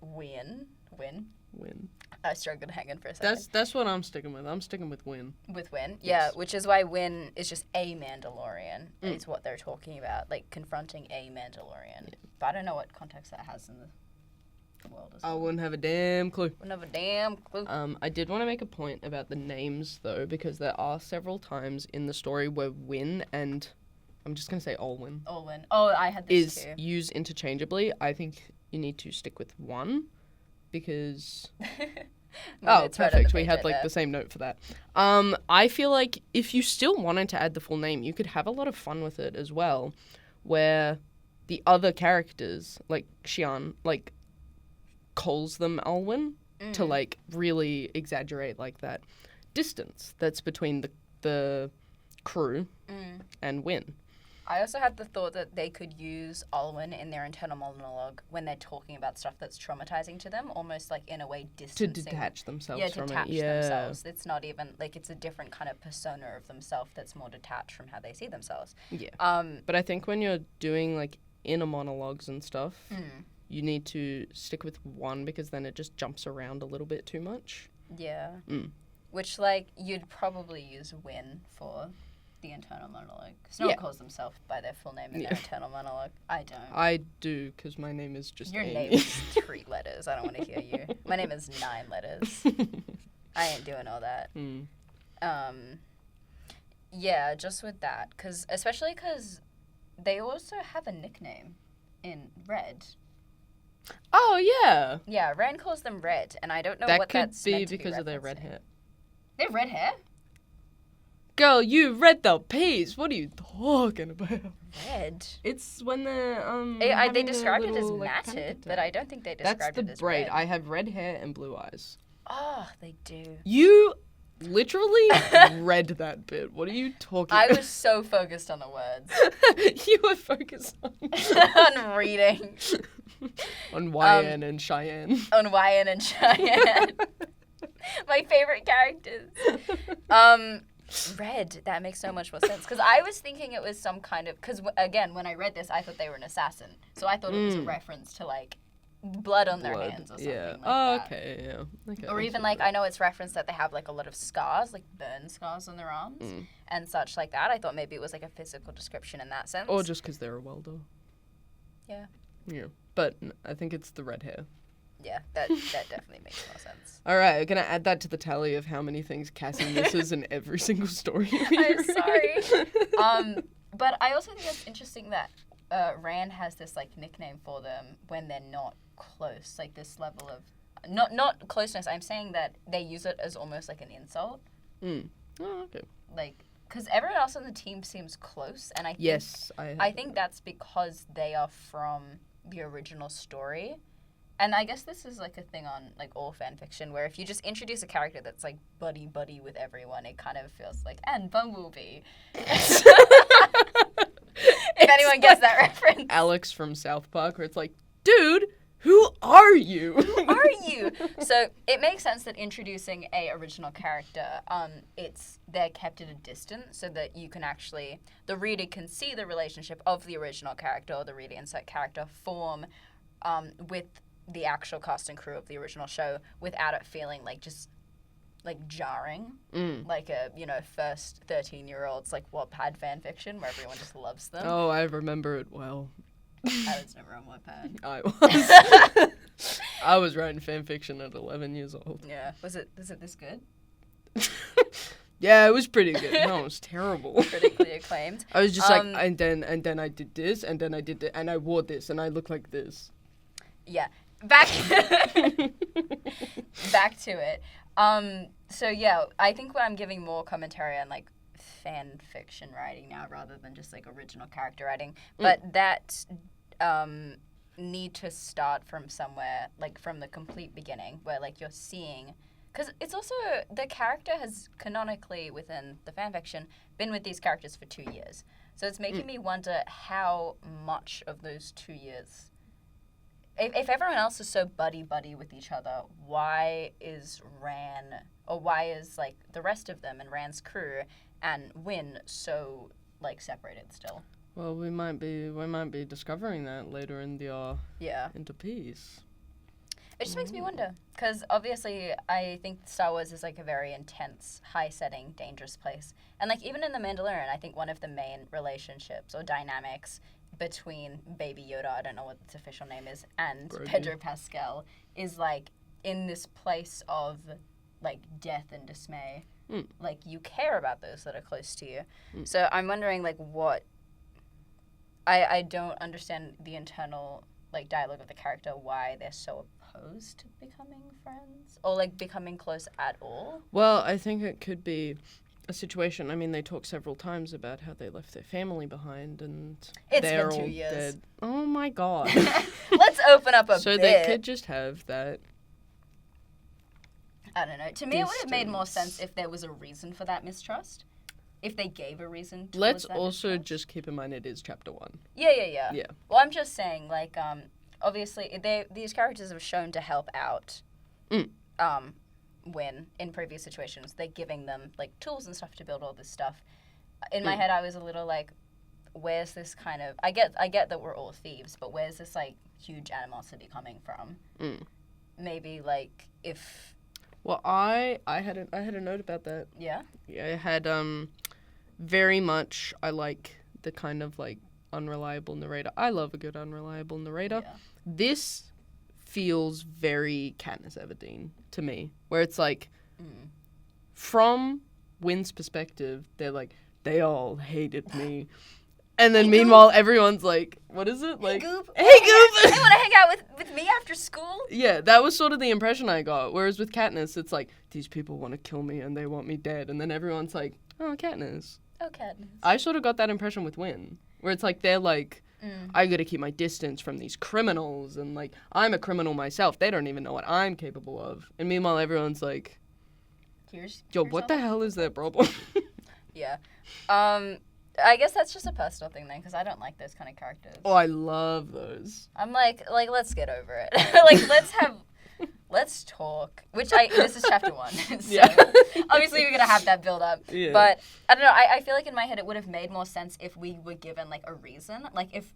Speaker 1: Win.
Speaker 2: Win.
Speaker 1: I struggled to hang in for a second.
Speaker 2: That's what I'm sticking with. I'm sticking with Win.
Speaker 1: With Win?
Speaker 2: Yes.
Speaker 1: Yeah, which is why Win is just a Mandalorian, is what they're talking about, like confronting a Mandalorian. Yeah. But I don't know what context that has in the world.
Speaker 2: I wouldn't have a damn clue. I did want to make a point about the names, though, because there are several times in the story where Win and, I'm just going to say Olwyn.
Speaker 1: Olwyn. Oh, I had this
Speaker 2: is
Speaker 1: too.
Speaker 2: used interchangeably. I think you need to stick with one. Because perfect. We had like the same note for that. I feel like if you still wanted to add the full name, you could have a lot of fun with it as well, where the other characters like Xian like calls them Alwyn to like really exaggerate like that distance that's between the crew and Win.
Speaker 1: I also had the thought that they could use Olwyn in their internal monologue when they're talking about stuff that's traumatizing to them, almost like in a way distancing.
Speaker 2: To detach themselves from it.
Speaker 1: themselves. It's not even, like, it's a different kind of persona of themselves that's more detached from how they see themselves.
Speaker 2: Yeah. But I think when you're doing, like, inner monologues and stuff, you need to stick with one because then it just jumps around a little bit too much.
Speaker 1: Yeah. Which, like, you'd probably use Win for the internal monologue. Because no one calls themselves by their full name in their internal monologue. I don't.
Speaker 2: I do, because my name is just
Speaker 1: Your
Speaker 2: Amy.
Speaker 1: name is 3 letters. I don't want to hear you. My name is 9 letters. I ain't doing all that. Yeah, just with that. Especially because they also have a nickname in Red.
Speaker 2: Oh, yeah.
Speaker 1: Yeah, Rand calls them Red, and I don't know
Speaker 2: that
Speaker 1: what that's meant to be.
Speaker 2: That could be because of their red hair.
Speaker 1: They have red hair?
Speaker 2: Girl, you read the piece. What are you talking about?
Speaker 1: Red?
Speaker 2: It's when they're,
Speaker 1: they described it as
Speaker 2: little,
Speaker 1: matted, but I don't think they described it as red.
Speaker 2: That's the braid. I have red hair and blue eyes.
Speaker 1: Oh, they do.
Speaker 2: You literally read that bit. What are you talking about?
Speaker 1: I was so focused on the words.
Speaker 2: You were focused on...
Speaker 1: on reading.
Speaker 2: On YN and Cheyenne.
Speaker 1: On YN and Cheyenne. My favorite characters. Red, that makes so much more sense. Because I was thinking it was some kind of... Because, again, when I read this, I thought they were an assassin. So I thought it was a reference to, like, blood on their hands or something like that.
Speaker 2: Okay, yeah. Okay,
Speaker 1: or even, like, I know it's referenced that they have, like, a lot of scars, like burn scars on their arms and such like that. I thought maybe it was, like, a physical description in that sense.
Speaker 2: Or just because they're a welder.
Speaker 1: Yeah.
Speaker 2: Yeah. But I think it's the red hair.
Speaker 1: Yeah, that definitely makes more sense.
Speaker 2: All right, we're going to add that to the tally of how many things Cassie misses in every single story.
Speaker 1: I'm sorry. But I also think it's interesting that Rand has this, like, nickname for them when they're not close, like this level of... Not closeness, I'm saying that they use it as almost like an insult.
Speaker 2: Oh, okay.
Speaker 1: Like, because everyone else on the team seems close, and I think that's because they are from the original story. And I guess this is, like, a thing on, like, all fan fiction, where if you just introduce a character that's, like, buddy-buddy with everyone, it kind of feels like, and Bumblebee. If anyone gets that reference.
Speaker 2: Alex from South Park, where it's like, dude, who are you?
Speaker 1: Who are you? So it makes sense that introducing a original character, they're kept at a distance so that you can actually, the reader can see the relationship of the original character or the reader insert character form with the actual cast and crew of the original show without it feeling like just like jarring, like a first 13-year-olds like Wattpad fan fiction where everyone just loves them.
Speaker 2: Oh, I remember it well.
Speaker 1: I was never on Wattpad.
Speaker 2: I was. I was writing fan fiction at 11 years old.
Speaker 1: Yeah, was it this good?
Speaker 2: Yeah, it was pretty good. No, it was terrible.
Speaker 1: Critically acclaimed.
Speaker 2: I was just like, and then I did this, and then I did it, and I wore this, and I look like this.
Speaker 1: Yeah. Back to it. So yeah, I think when I'm giving more commentary on like fan fiction writing now rather than just like original character writing, but that need to start from somewhere, like from the complete beginning, where like you're seeing, Because it's also, the character has canonically, within the fanfiction, been with these characters for 2 years. So it's making me wonder how much of those 2 years... If everyone else is so buddy-buddy with each other, why is Ran, or why is, like, the rest of them and Ran's crew and Win so, like, separated still?
Speaker 2: Well, we might be discovering that later in the
Speaker 1: Yeah.
Speaker 2: into Peace.
Speaker 1: It just makes me wonder, because obviously I think Star Wars is, like, a very intense, high-setting, dangerous place. And, like, even in The Mandalorian, I think one of the main relationships or dynamics between Baby Yoda, I don't know what its official name is, and
Speaker 2: Grogu.
Speaker 1: Pedro Pascal is, like, in this place of, like, death and dismay. Like, you care about those that are close to you. So I'm wondering, like, what... I don't understand the internal, like, dialogue of the character, why they're so opposed to becoming friends, or, like, becoming close at all.
Speaker 2: Well, I think it could be a situation. I mean, they talk several times about how they left their family behind, and
Speaker 1: It's
Speaker 2: they're
Speaker 1: been 2
Speaker 2: all
Speaker 1: years.
Speaker 2: dead. Oh my god!
Speaker 1: Let's open up a
Speaker 2: So
Speaker 1: bit.
Speaker 2: they could just have that.
Speaker 1: I don't know. To me, it would have made more
Speaker 2: Distance.
Speaker 1: sense if there was a reason for that mistrust. If they gave a reason towards
Speaker 2: Let's
Speaker 1: that
Speaker 2: also
Speaker 1: mistrust.
Speaker 2: just keep in mind it is chapter 1.
Speaker 1: Yeah.
Speaker 2: Yeah.
Speaker 1: Well, I'm just saying, like, obviously, these characters have shown to help out, Win in previous situations. They're giving them, like, tools and stuff to build all this stuff. In my head, I was a little like, where's this kind of... I get that we're all thieves, but where's this, like, huge animosity coming from? Maybe, like, if...
Speaker 2: Well, I had a note about that.
Speaker 1: Yeah?
Speaker 2: Yeah, I had very much. I like the kind of like unreliable narrator. I love a good unreliable narrator.
Speaker 1: Yeah.
Speaker 2: This feels very Katniss Everdeen to me, where it's like from Win's perspective, they're like they all hated me. And then meanwhile, everyone's like, what is it? Like,
Speaker 1: Goop.
Speaker 2: hey, Goop!
Speaker 1: They want to hang out with me after school?
Speaker 2: Yeah, that was sort of the impression I got. Whereas with Katniss, it's like, these people want to kill me and they want me dead. And then everyone's like, oh, Katniss.
Speaker 1: Oh, Katniss.
Speaker 2: I sort of got that impression with Win. Where it's like, they're like, I gotta keep my distance from these criminals. And like, I'm a criminal myself. They don't even know what I'm capable of. And meanwhile, everyone's like, yo, what the hell is their problem?
Speaker 1: Yeah. I guess that's just a personal thing then, because I don't like those kind of characters.
Speaker 2: Oh, I love those.
Speaker 1: I'm like, let's get over it. Like, let's talk. This is chapter 1. So
Speaker 2: Yeah.
Speaker 1: obviously we're going to have that build up.
Speaker 2: Yeah.
Speaker 1: But, I don't know, I feel like in my head it would have made more sense if we were given, like, a reason. Like, if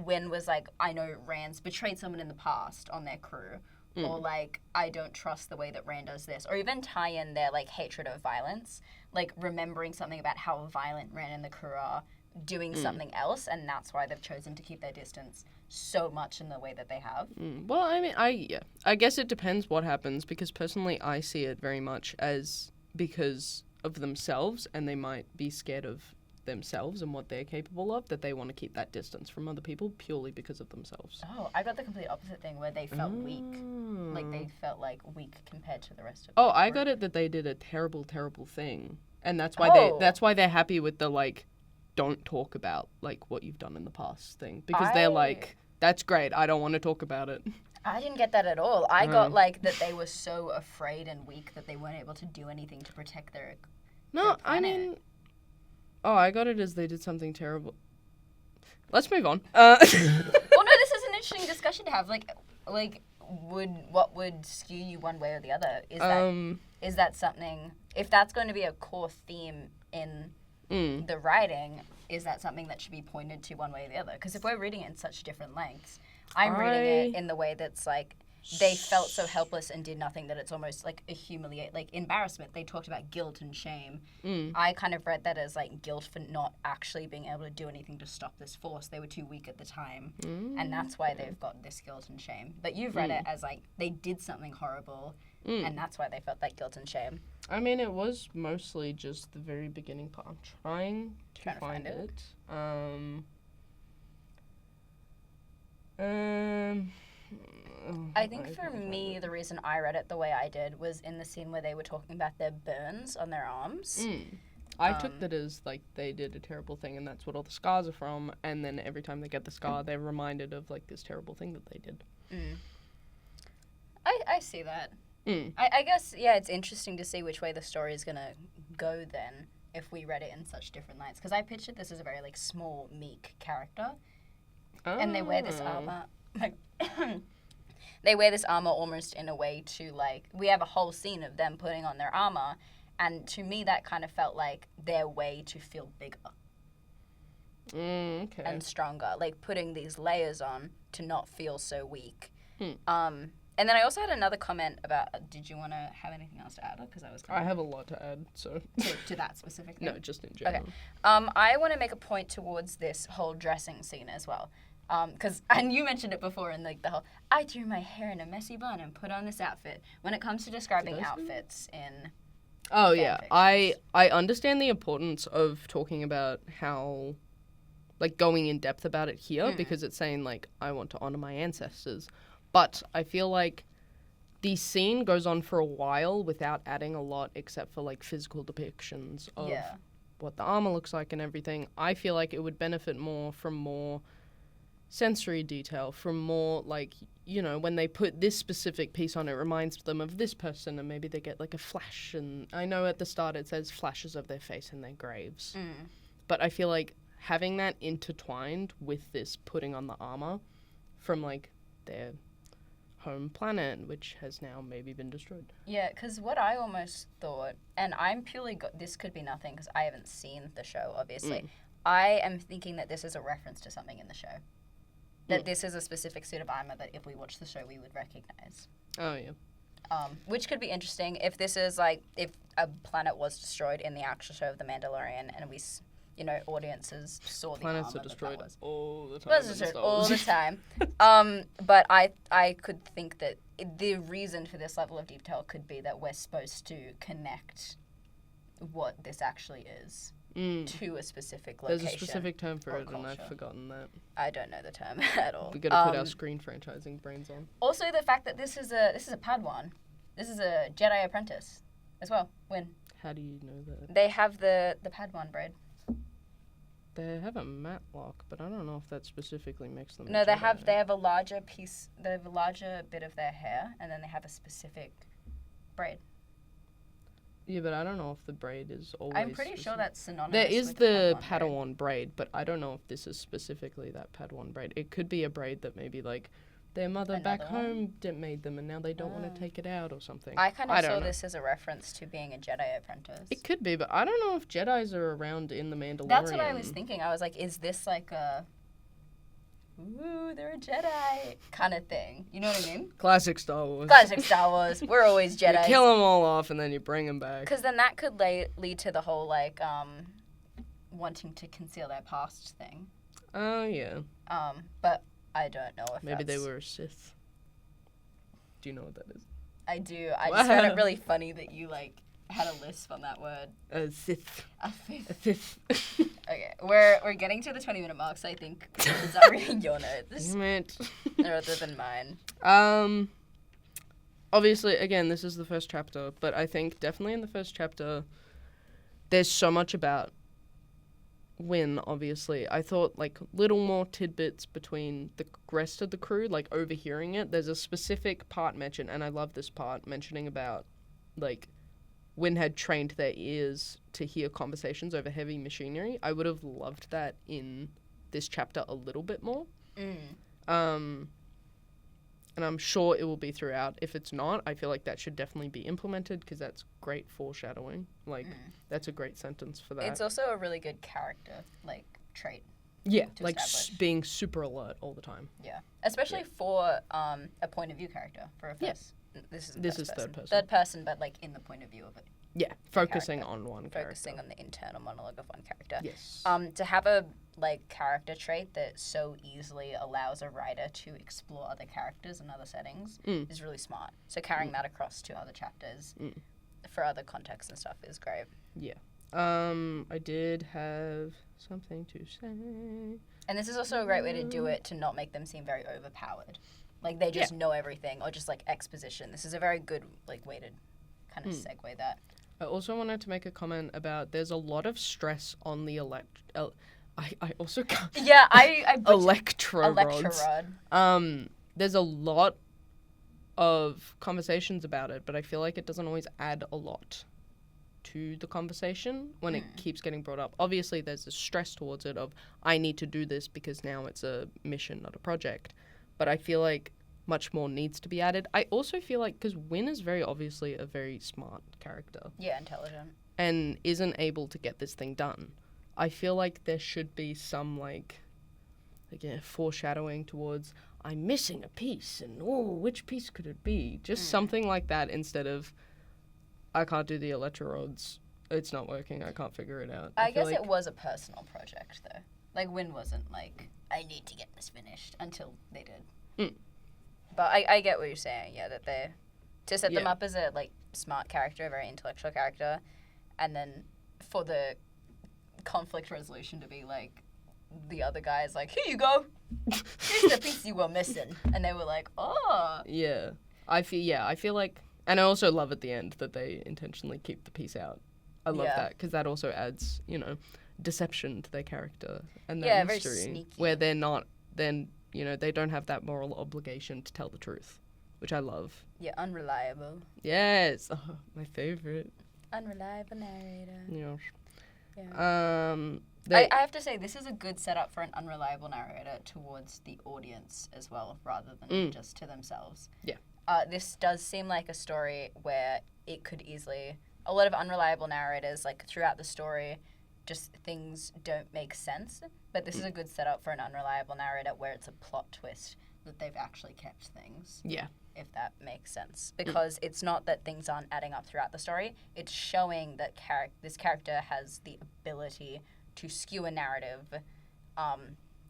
Speaker 1: Win was like, I know Rand's betrayed someone in the past on their crew. Or, like, I don't trust the way that Rand does this. Or even tie in their, like, hatred of violence. Like, remembering something about how violent Rand and the crew are, doing something else, and that's why they've chosen to keep their distance so much in the way that they have.
Speaker 2: Well, I mean, I guess it depends what happens, because personally I see it very much as because of themselves, and they might be scared of themselves and what they're capable of, that they want to keep that distance from other people purely because of themselves.
Speaker 1: Oh, I got the complete opposite thing where they felt weak. Like, they felt, like, weak compared to the rest of
Speaker 2: Oh,
Speaker 1: the
Speaker 2: I
Speaker 1: group.
Speaker 2: got it that they did a terrible, terrible thing. And that's why that's why they're happy with the, like, don't talk about, like, what you've done in the past thing. Because they're like, that's great, I don't want to talk about it.
Speaker 1: I didn't get that at all. I got, like, that they were so afraid and weak that they weren't able to do anything to protect their
Speaker 2: No, I
Speaker 1: planet.
Speaker 2: mean... Oh, I got it as they did something terrible. Let's move on.
Speaker 1: Well, no, this is an interesting discussion to have. Like, what would skew you one way or the other? Is that something? If that's going to be a core theme in the writing, is that something that should be pointed to one way or the other? Because if we're reading it in such different lengths, I'm reading it in the way that's like they felt so helpless and did nothing that it's almost like a like embarrassment. They talked about guilt and shame. I kind of read that as like guilt for not actually being able to do anything to stop this force. They were too weak at the time, and that's why they've got this guilt and shame. But you've read it as like they did something horrible, and that's why they felt that guilt and shame.
Speaker 2: I mean, it was mostly just the very beginning part. I'm trying to find it.
Speaker 1: I think for me, the reason I read it the way I did was in the scene where they were talking about their burns on their arms.
Speaker 2: I took that as, like, they did a terrible thing and that's what all the scars are from, and then every time they get the scar, they're reminded of, like, this terrible thing that they did.
Speaker 1: I see that. I guess, yeah, it's interesting to see which way the story is going to go then if we read it in such different lights. Because I pictured this as a very, like, small, meek character. And they wear this armor. Like, they wear this armor almost in a way to, like, we have a whole scene of them putting on their armor. And to me, that kind of felt like their way to feel bigger.
Speaker 2: Okay.
Speaker 1: And stronger. Like, putting these layers on to not feel so weak. And then I also had another comment about, did you want to have anything else to add? Because
Speaker 2: I have a lot to add, so.
Speaker 1: to that specific thing?
Speaker 2: No, just in general.
Speaker 1: Okay. I want to make a point towards this whole dressing scene as well. And you mentioned it before in, like, the whole, I threw my hair in a messy bun and put on this outfit. When it comes to describing outfits in
Speaker 2: Oh, yeah.
Speaker 1: fanfictions.
Speaker 2: I understand the importance of talking about how, like, going in depth about it here, because it's saying, like, I want to honor my ancestors. But I feel like the scene goes on for a while without adding a lot except for, like, physical depictions of what the armor looks like and everything. I feel like it would benefit more from more sensory detail, from more, like, you know, when they put this specific piece on, it reminds them of this person, and maybe they get, like, a flash. And I know at the start it says flashes of their face in their graves. But I feel like having that intertwined with this putting on the armor from, like, their home planet, which has now maybe been destroyed.
Speaker 1: Yeah, because what I almost thought, and I'm purely, this could be nothing because I haven't seen the show, obviously. I am thinking that this is a reference to something in the show. That this is a specific suit of armor that if we watch the show, we would recognize.
Speaker 2: Oh, yeah.
Speaker 1: Which could be interesting if this is, like, if a planet was destroyed in the actual show of The Mandalorian and we, you know, audiences saw the
Speaker 2: Planets
Speaker 1: armor
Speaker 2: are destroyed all the time.
Speaker 1: Planets are destroyed all the time. But I could think that the reason for this level of detail could be that we're supposed to connect what this actually is to a specific location.
Speaker 2: There's a specific term for it,
Speaker 1: culture.
Speaker 2: and I've forgotten that.
Speaker 1: I don't know the term at all.
Speaker 2: We gotta put our screen franchising brains on.
Speaker 1: Also, the fact that this is a Padawan, this is a Jedi apprentice as well.
Speaker 2: How do you know that?
Speaker 1: They have the Padawan braid.
Speaker 2: They have a matlock, but I don't know if that specifically makes them.
Speaker 1: No, they have a larger piece. They have a larger bit of their hair, and then they have a specific braid.
Speaker 2: Yeah, but I don't know if the braid is always.
Speaker 1: I'm pretty sure that's synonymous.
Speaker 2: There is
Speaker 1: with
Speaker 2: the
Speaker 1: Padawan
Speaker 2: Padawan braid, but I don't know if this is specifically that Padawan braid. It could be a braid that maybe, like, their mother back home made them, and now they don't want to take it out or something.
Speaker 1: I kind of saw this as a reference to being a Jedi apprentice.
Speaker 2: It could be, but I don't know if Jedis are around in The Mandalorian.
Speaker 1: That's what I was thinking. I was like, is this like a, ooh, they're a Jedi kind of thing? You know what I mean?
Speaker 2: Classic Star Wars.
Speaker 1: Classic Star Wars. We're always Jedi.
Speaker 2: You kill them all off, and then you bring them back.
Speaker 1: Because then that could lead to the whole, like, wanting to conceal their past thing.
Speaker 2: Oh, yeah.
Speaker 1: But I don't know if
Speaker 2: maybe they were a Sith. Do you know what that is?
Speaker 1: I do. I just found it really funny that you, like, had a lisp on that word.
Speaker 2: A Sith.
Speaker 1: A fifth.
Speaker 2: A Sith.
Speaker 1: Okay, we're getting to the 20-minute mark, so I think it's not reading your notes
Speaker 2: Damn it.
Speaker 1: rather than mine.
Speaker 2: Obviously, again, this is the first chapter, but I think definitely in the first chapter, there's so much about Win, obviously. I thought, like, little more tidbits between the rest of the crew, like, overhearing it. There's a specific part mentioned, and I love this part, mentioning about, like, Win had trained their ears to hear conversations over heavy machinery. I would have loved that in this chapter a little bit more. And I'm sure it will be throughout. If it's not, I feel like that should definitely be implemented because that's great foreshadowing. Like, that's a great sentence for that.
Speaker 1: It's also a really good character, like, trait.
Speaker 2: Yeah, like being super alert all the time.
Speaker 1: Yeah, especially for a point of view character. For a first, this is
Speaker 2: third person.
Speaker 1: Third person, but, like, in the point of view of it.
Speaker 2: Yeah, focusing on one character.
Speaker 1: Focusing on the internal monologue of one character.
Speaker 2: Yes.
Speaker 1: To have a, like, character trait that so easily allows a writer to explore other characters and other settings is really smart. So carrying that across to other chapters for other contexts and stuff is great.
Speaker 2: Yeah. I did have something to say.
Speaker 1: And this is also a great way to do it, to not make them seem very overpowered. Like, they just know everything, or just, like, exposition. This is a very good, like, way to kind of segue that.
Speaker 2: I also wanted to make a comment about there's a lot of stress on the I also can't.
Speaker 1: Yeah, I
Speaker 2: Electro rods.
Speaker 1: Electro rod.
Speaker 2: There's a lot of conversations about it, but I feel like it doesn't always add a lot to the conversation when it keeps getting brought up. Obviously, there's a stress towards it of, I need to do this because now it's a mission, not a project. But I feel like much more needs to be added. I also feel like, because Win is very obviously a very smart character.
Speaker 1: Yeah, intelligent.
Speaker 2: And isn't able to get this thing done. I feel like there should be some, foreshadowing towards, I'm missing a piece, and which piece could it be? Just something like that instead of, I can't do the electrodes, it's not working, I can't figure it out.
Speaker 1: I guess it was a personal project, though. Like, Win wasn't like, I need to get this finished, until they did. But I get what you're saying, yeah, that to set them up as a, smart character, a very intellectual character, and then for the conflict resolution to be, the other guy's like, here you go, here's the piece you were missing. And they were like, oh.
Speaker 2: Yeah. I feel like, and I also love at the end that they intentionally keep the piece out. I love that, because that also adds, deception to their character and that mystery.
Speaker 1: Very sneaky.
Speaker 2: Where they're not, then, they don't have that moral obligation to tell the truth, which I love.
Speaker 1: Yeah, unreliable.
Speaker 2: Yes. Oh, my favorite.
Speaker 1: Unreliable narrator.
Speaker 2: Yes.
Speaker 1: Yeah. I have to say, this is a good setup for an unreliable narrator towards the audience as well, rather than just to themselves.
Speaker 2: Yeah.
Speaker 1: This does seem like a story where it could easily... A lot of unreliable narrators, throughout the story, just things don't make sense. But this is a good setup for an unreliable narrator where it's a plot twist that they've actually kept things.
Speaker 2: Yeah.
Speaker 1: If that makes sense. Because it's not that things aren't adding up throughout the story. It's showing that this character has the ability to skew a narrative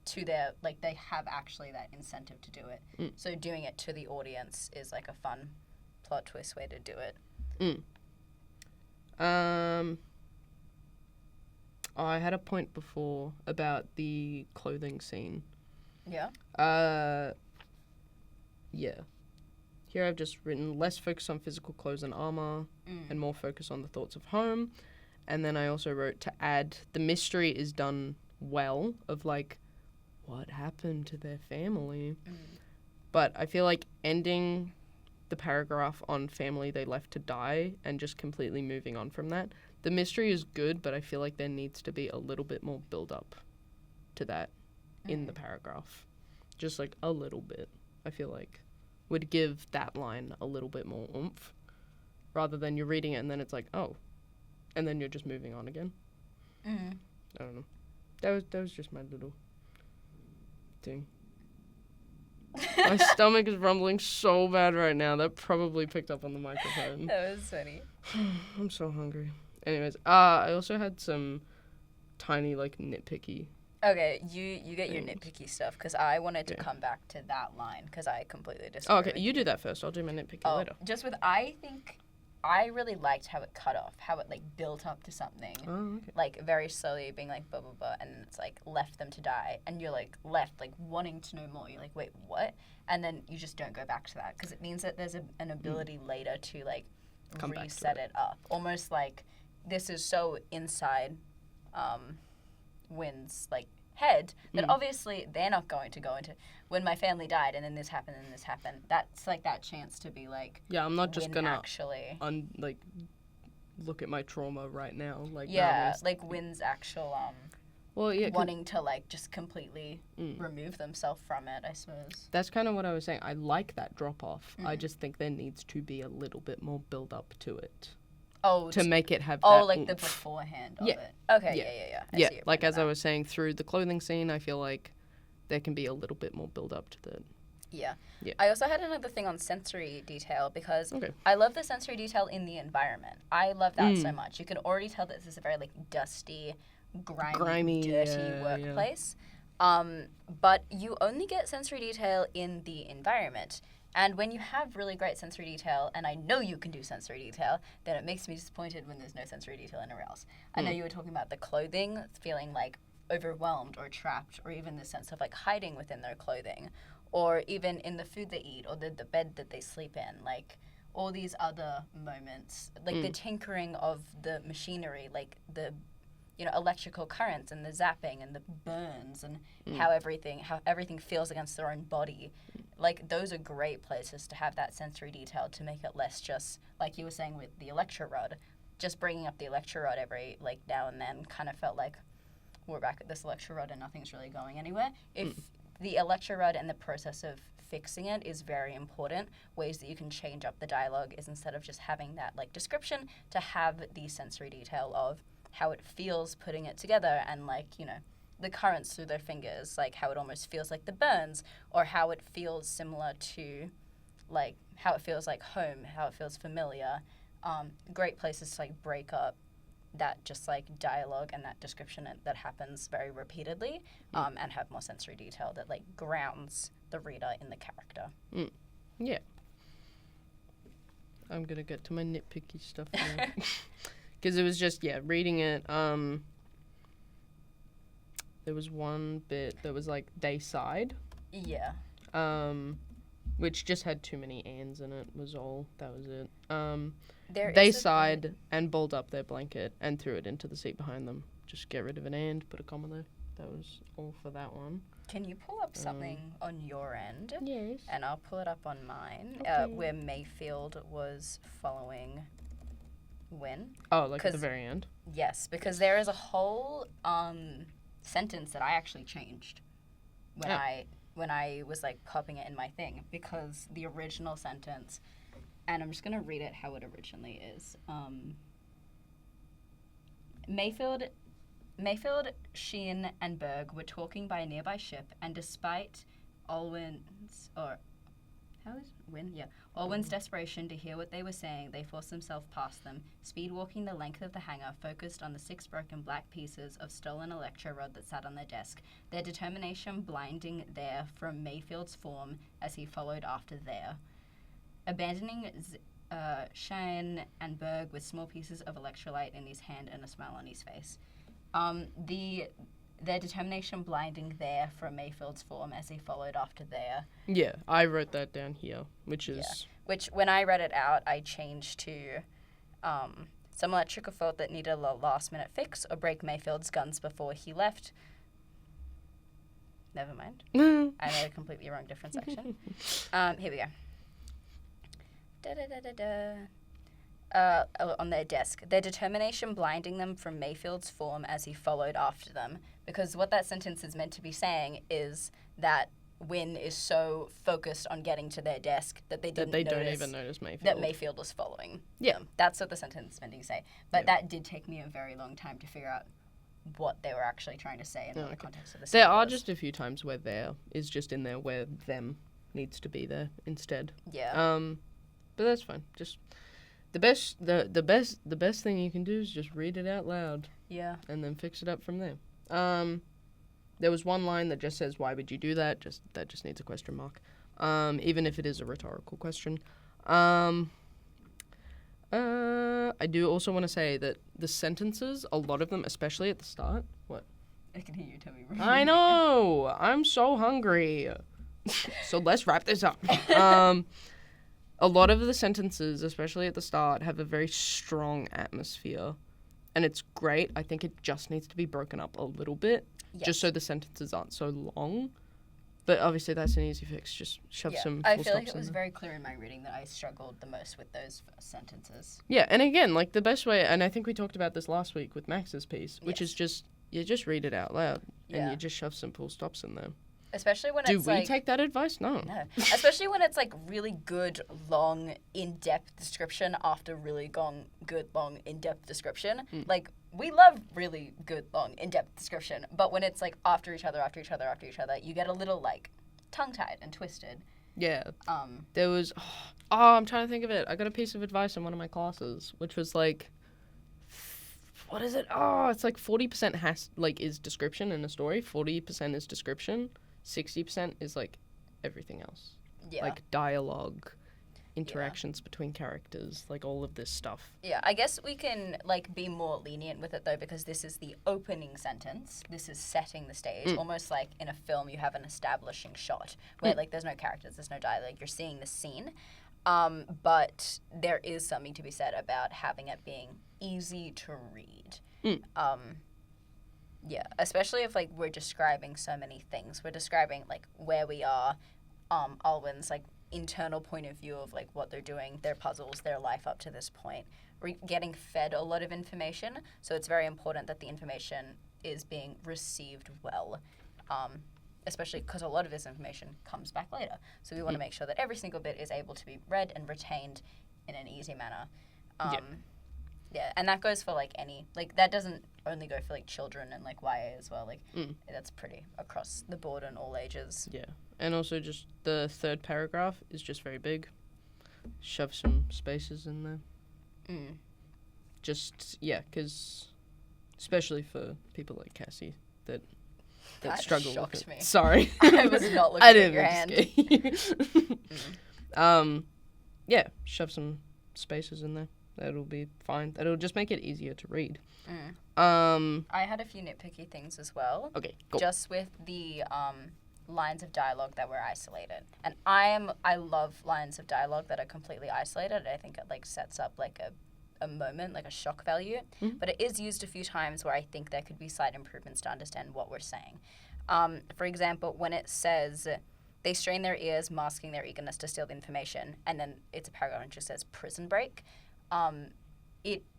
Speaker 1: to their... they have actually that incentive to do it. So doing it to the audience is, a fun plot twist way to do it.
Speaker 2: I had a point before about the clothing scene.
Speaker 1: Yeah?
Speaker 2: Yeah. Here I've just written less focus on physical clothes and armor and more focus on the thoughts of home. And then I also wrote to add the mystery is done well of what happened to their family. But I feel like ending the paragraph on family they left to die and just completely moving on from that. The mystery is good, but I feel like there needs to be a little bit more build up to that in the paragraph. Just a little bit, I feel like, would give that line a little bit more oomph rather than you're reading it and then it's oh, and then you're just moving on again. I don't know. That was just my little thing. My stomach is rumbling so bad right now. That probably picked up on the microphone.
Speaker 1: That was funny.
Speaker 2: I'm so hungry. Anyways, I also had some tiny, nitpicky.
Speaker 1: Okay, you get your nitpicky stuff, because I wanted to come back to that line, because I completely disagree.
Speaker 2: Oh, okay, you do that first. I'll do my nitpicky later.
Speaker 1: Just I think I really liked how it cut off, how it, built up to something.
Speaker 2: Oh, okay.
Speaker 1: Very slowly being blah, blah, blah, and it's, left them to die, and you're, left, wanting to know more. You're wait, what? And then you just don't go back to that, because it means that there's an ability later to,
Speaker 2: Come
Speaker 1: reset it up. Almost this is so inside Win's, head that obviously they're not going to go into when my family died and then this happened and this happened. That's that chance to be
Speaker 2: yeah, I'm not just gonna
Speaker 1: actually
Speaker 2: look at my trauma right now.
Speaker 1: Yeah, Win's actual wanting to just completely remove themselves from it, I suppose.
Speaker 2: That's kind of what I was saying. I like that drop off. I just think there needs to be a little bit more build up to it.
Speaker 1: Oh,
Speaker 2: to make it have that
Speaker 1: the beforehand of it. Okay, yeah. I see your
Speaker 2: as I was saying, through the clothing scene, I feel like there can be a little bit more build up to that.
Speaker 1: Yeah. I also had another thing on sensory detail, because I love the sensory detail in the environment. I love that so much. You can already tell that this is a very dusty, grimy dirty workplace. But you only get sensory detail in the environment. And when you have really great sensory detail, and I know you can do sensory detail, then it makes me disappointed when there's no sensory detail anywhere else. I know you were talking about the clothing, feeling overwhelmed or trapped, or even the sense of hiding within their clothing, or even in the food they eat, or the bed that they sleep in, all these other moments, the tinkering of the machinery, the electrical currents and the zapping and the burns and how everything feels against their own body. like, those are great places to have that sensory detail to make it less just, like you were saying with the electro rod, just bringing up the electro rod every, like, now and then kind of felt like we're back at this electro rod and nothing's really going anywhere. If the electro rod and the process of fixing it is very important, ways that you can change up the dialogue is instead of just having that, like, description, to have the sensory detail of how it feels putting it together and, like, you know, the currents through their fingers, like how it almost feels like the burns, or how it feels similar to, like, how it feels like home, how it feels familiar. Great places to, like, break up that just, like, dialogue and that description that happens very repeatedly, and have more sensory detail that, like, grounds the reader in the character.
Speaker 2: Yeah. I'm gonna get to my nitpicky stuff now. Because it was just, reading it, there was one bit that was, like, they sighed.
Speaker 1: Yeah.
Speaker 2: Which just had too many ands in it, was all. That was it.
Speaker 1: They
Speaker 2: sighed and balled up their blanket and threw it into the seat behind them. Just get rid of an and, put a comma there. That was all for that one.
Speaker 1: Can you pull up something on your end?
Speaker 2: Yes.
Speaker 1: And I'll pull it up on mine,
Speaker 2: Okay.
Speaker 1: where Mayfield was following Wynne.
Speaker 2: Oh, like at the very end?
Speaker 1: Yes, because there is a whole sentence that I actually changed when I was, like, copying it in my thing, because the original sentence, and I'm just going to read it how it originally is. Mayfield, Sheen, and Berg were talking by a nearby ship, and despite Olwen's desperation to hear what they were saying, they forced themselves past them, speed-walking the length of the hangar, focused on the 6 broken black pieces of stolen electro rod that sat on their desk, their determination blinding there from Mayfield's form as he followed after there. Abandoning Shane and Berg with small pieces of electrolyte in his hand and a smile on his face. Their determination blinding there from Mayfield's form as he followed after there.
Speaker 2: Yeah, I wrote that down here, which is...
Speaker 1: Yeah. Which, when I read it out, I changed to some electrical fault that needed a last-minute fix, or break Mayfield's guns before he left. Never mind. I made a completely wrong different section. Here we go. On their desk. Their determination blinding them from Mayfield's form as he followed after them. Because what that sentence is meant to be saying is that Wynne is so focused on getting to their desk that they don't even notice Mayfield. That Mayfield was following them. That's what the sentence is meant to say. But that did take me a very long time to figure out what they were actually trying to say and what the context of the sentence
Speaker 2: There are just a few times where there is just in there where them needs to be there instead.
Speaker 1: Yeah.
Speaker 2: But that's fine. Just... The best thing you can do is just read it out loud.
Speaker 1: Yeah.
Speaker 2: And then fix it up from there. There was one line that just says, "Why would you do that?" That just needs a question mark. Even if it is a rhetorical question. I do also want to say that the sentences, a lot of them, especially at the start. What?
Speaker 1: I can hear you tell me.
Speaker 2: I know. I'm so hungry. So let's wrap this up. A lot of the sentences, especially at the start, have a very strong atmosphere. And it's great. I think it just needs to be broken up a little bit, just so the sentences aren't so long. But obviously that's an easy fix. Just shove some full stops in. I feel like
Speaker 1: it was very clear in my reading that I struggled the most with those first sentences.
Speaker 2: Yeah, and again, like, the best way, and I think we talked about this last week with Max's piece, which is just, you just read it out loud, and you just shove some full stops in there.
Speaker 1: Especially when it's like...
Speaker 2: Do we take that advice? No.
Speaker 1: Especially when it's, like, really good, long, in-depth description after really good, long, in-depth description. Like, we love really good, long, in-depth description. But when it's, like, after each other, you get a little, like, tongue-tied and twisted.
Speaker 2: Yeah. There was... Oh, I'm trying to think of it. I got a piece of advice in one of my classes, which was, like... What is it? Oh, it's like 40% is description in a story. 40% is description. 60% is, like, everything else. Yeah. Like, dialogue, interactions between characters, like, all of this stuff.
Speaker 1: Yeah, I guess we can, like, be more lenient with it, though, because this is the opening sentence. This is setting the stage. Almost like in a film, you have an establishing shot where, like, there's no characters, there's no dialogue. You're seeing the scene. But there is something to be said about having it being easy to read. Yeah, especially if, like, we're describing so many things. We're describing, like, where we are, Alwyn's like internal point of view of like what they're doing, their puzzles, their life up to this point. We're getting fed a lot of information, so it's very important that the information is being received well, especially because a lot of this information comes back later. So we want to make sure that every single bit is able to be read and retained in an easy manner. Yeah, and that goes for like any, like that doesn't only go for like children and like YA as well. Like that's pretty across the board and all ages.
Speaker 2: Yeah, and also just the third paragraph is just very big. Shove some spaces in there. Just, yeah, because especially for people like Cassie that struggle with it.
Speaker 1: Me.
Speaker 2: Sorry.
Speaker 1: I was not looking at your hand.
Speaker 2: Yeah, shove some spaces in there. That'll be fine. That'll just make it easier to read.
Speaker 1: I had a few nitpicky things as well.
Speaker 2: Okay, cool.
Speaker 1: Just with the lines of dialogue that were isolated. And I love lines of dialogue that are completely isolated. I think it like sets up like a moment, like a shock value. But it is used a few times where I think there could be slight improvements to understand what we're saying. For example, when it says they strain their ears, masking their eagerness to steal the information, and then it's a paragraph and it just says prison break.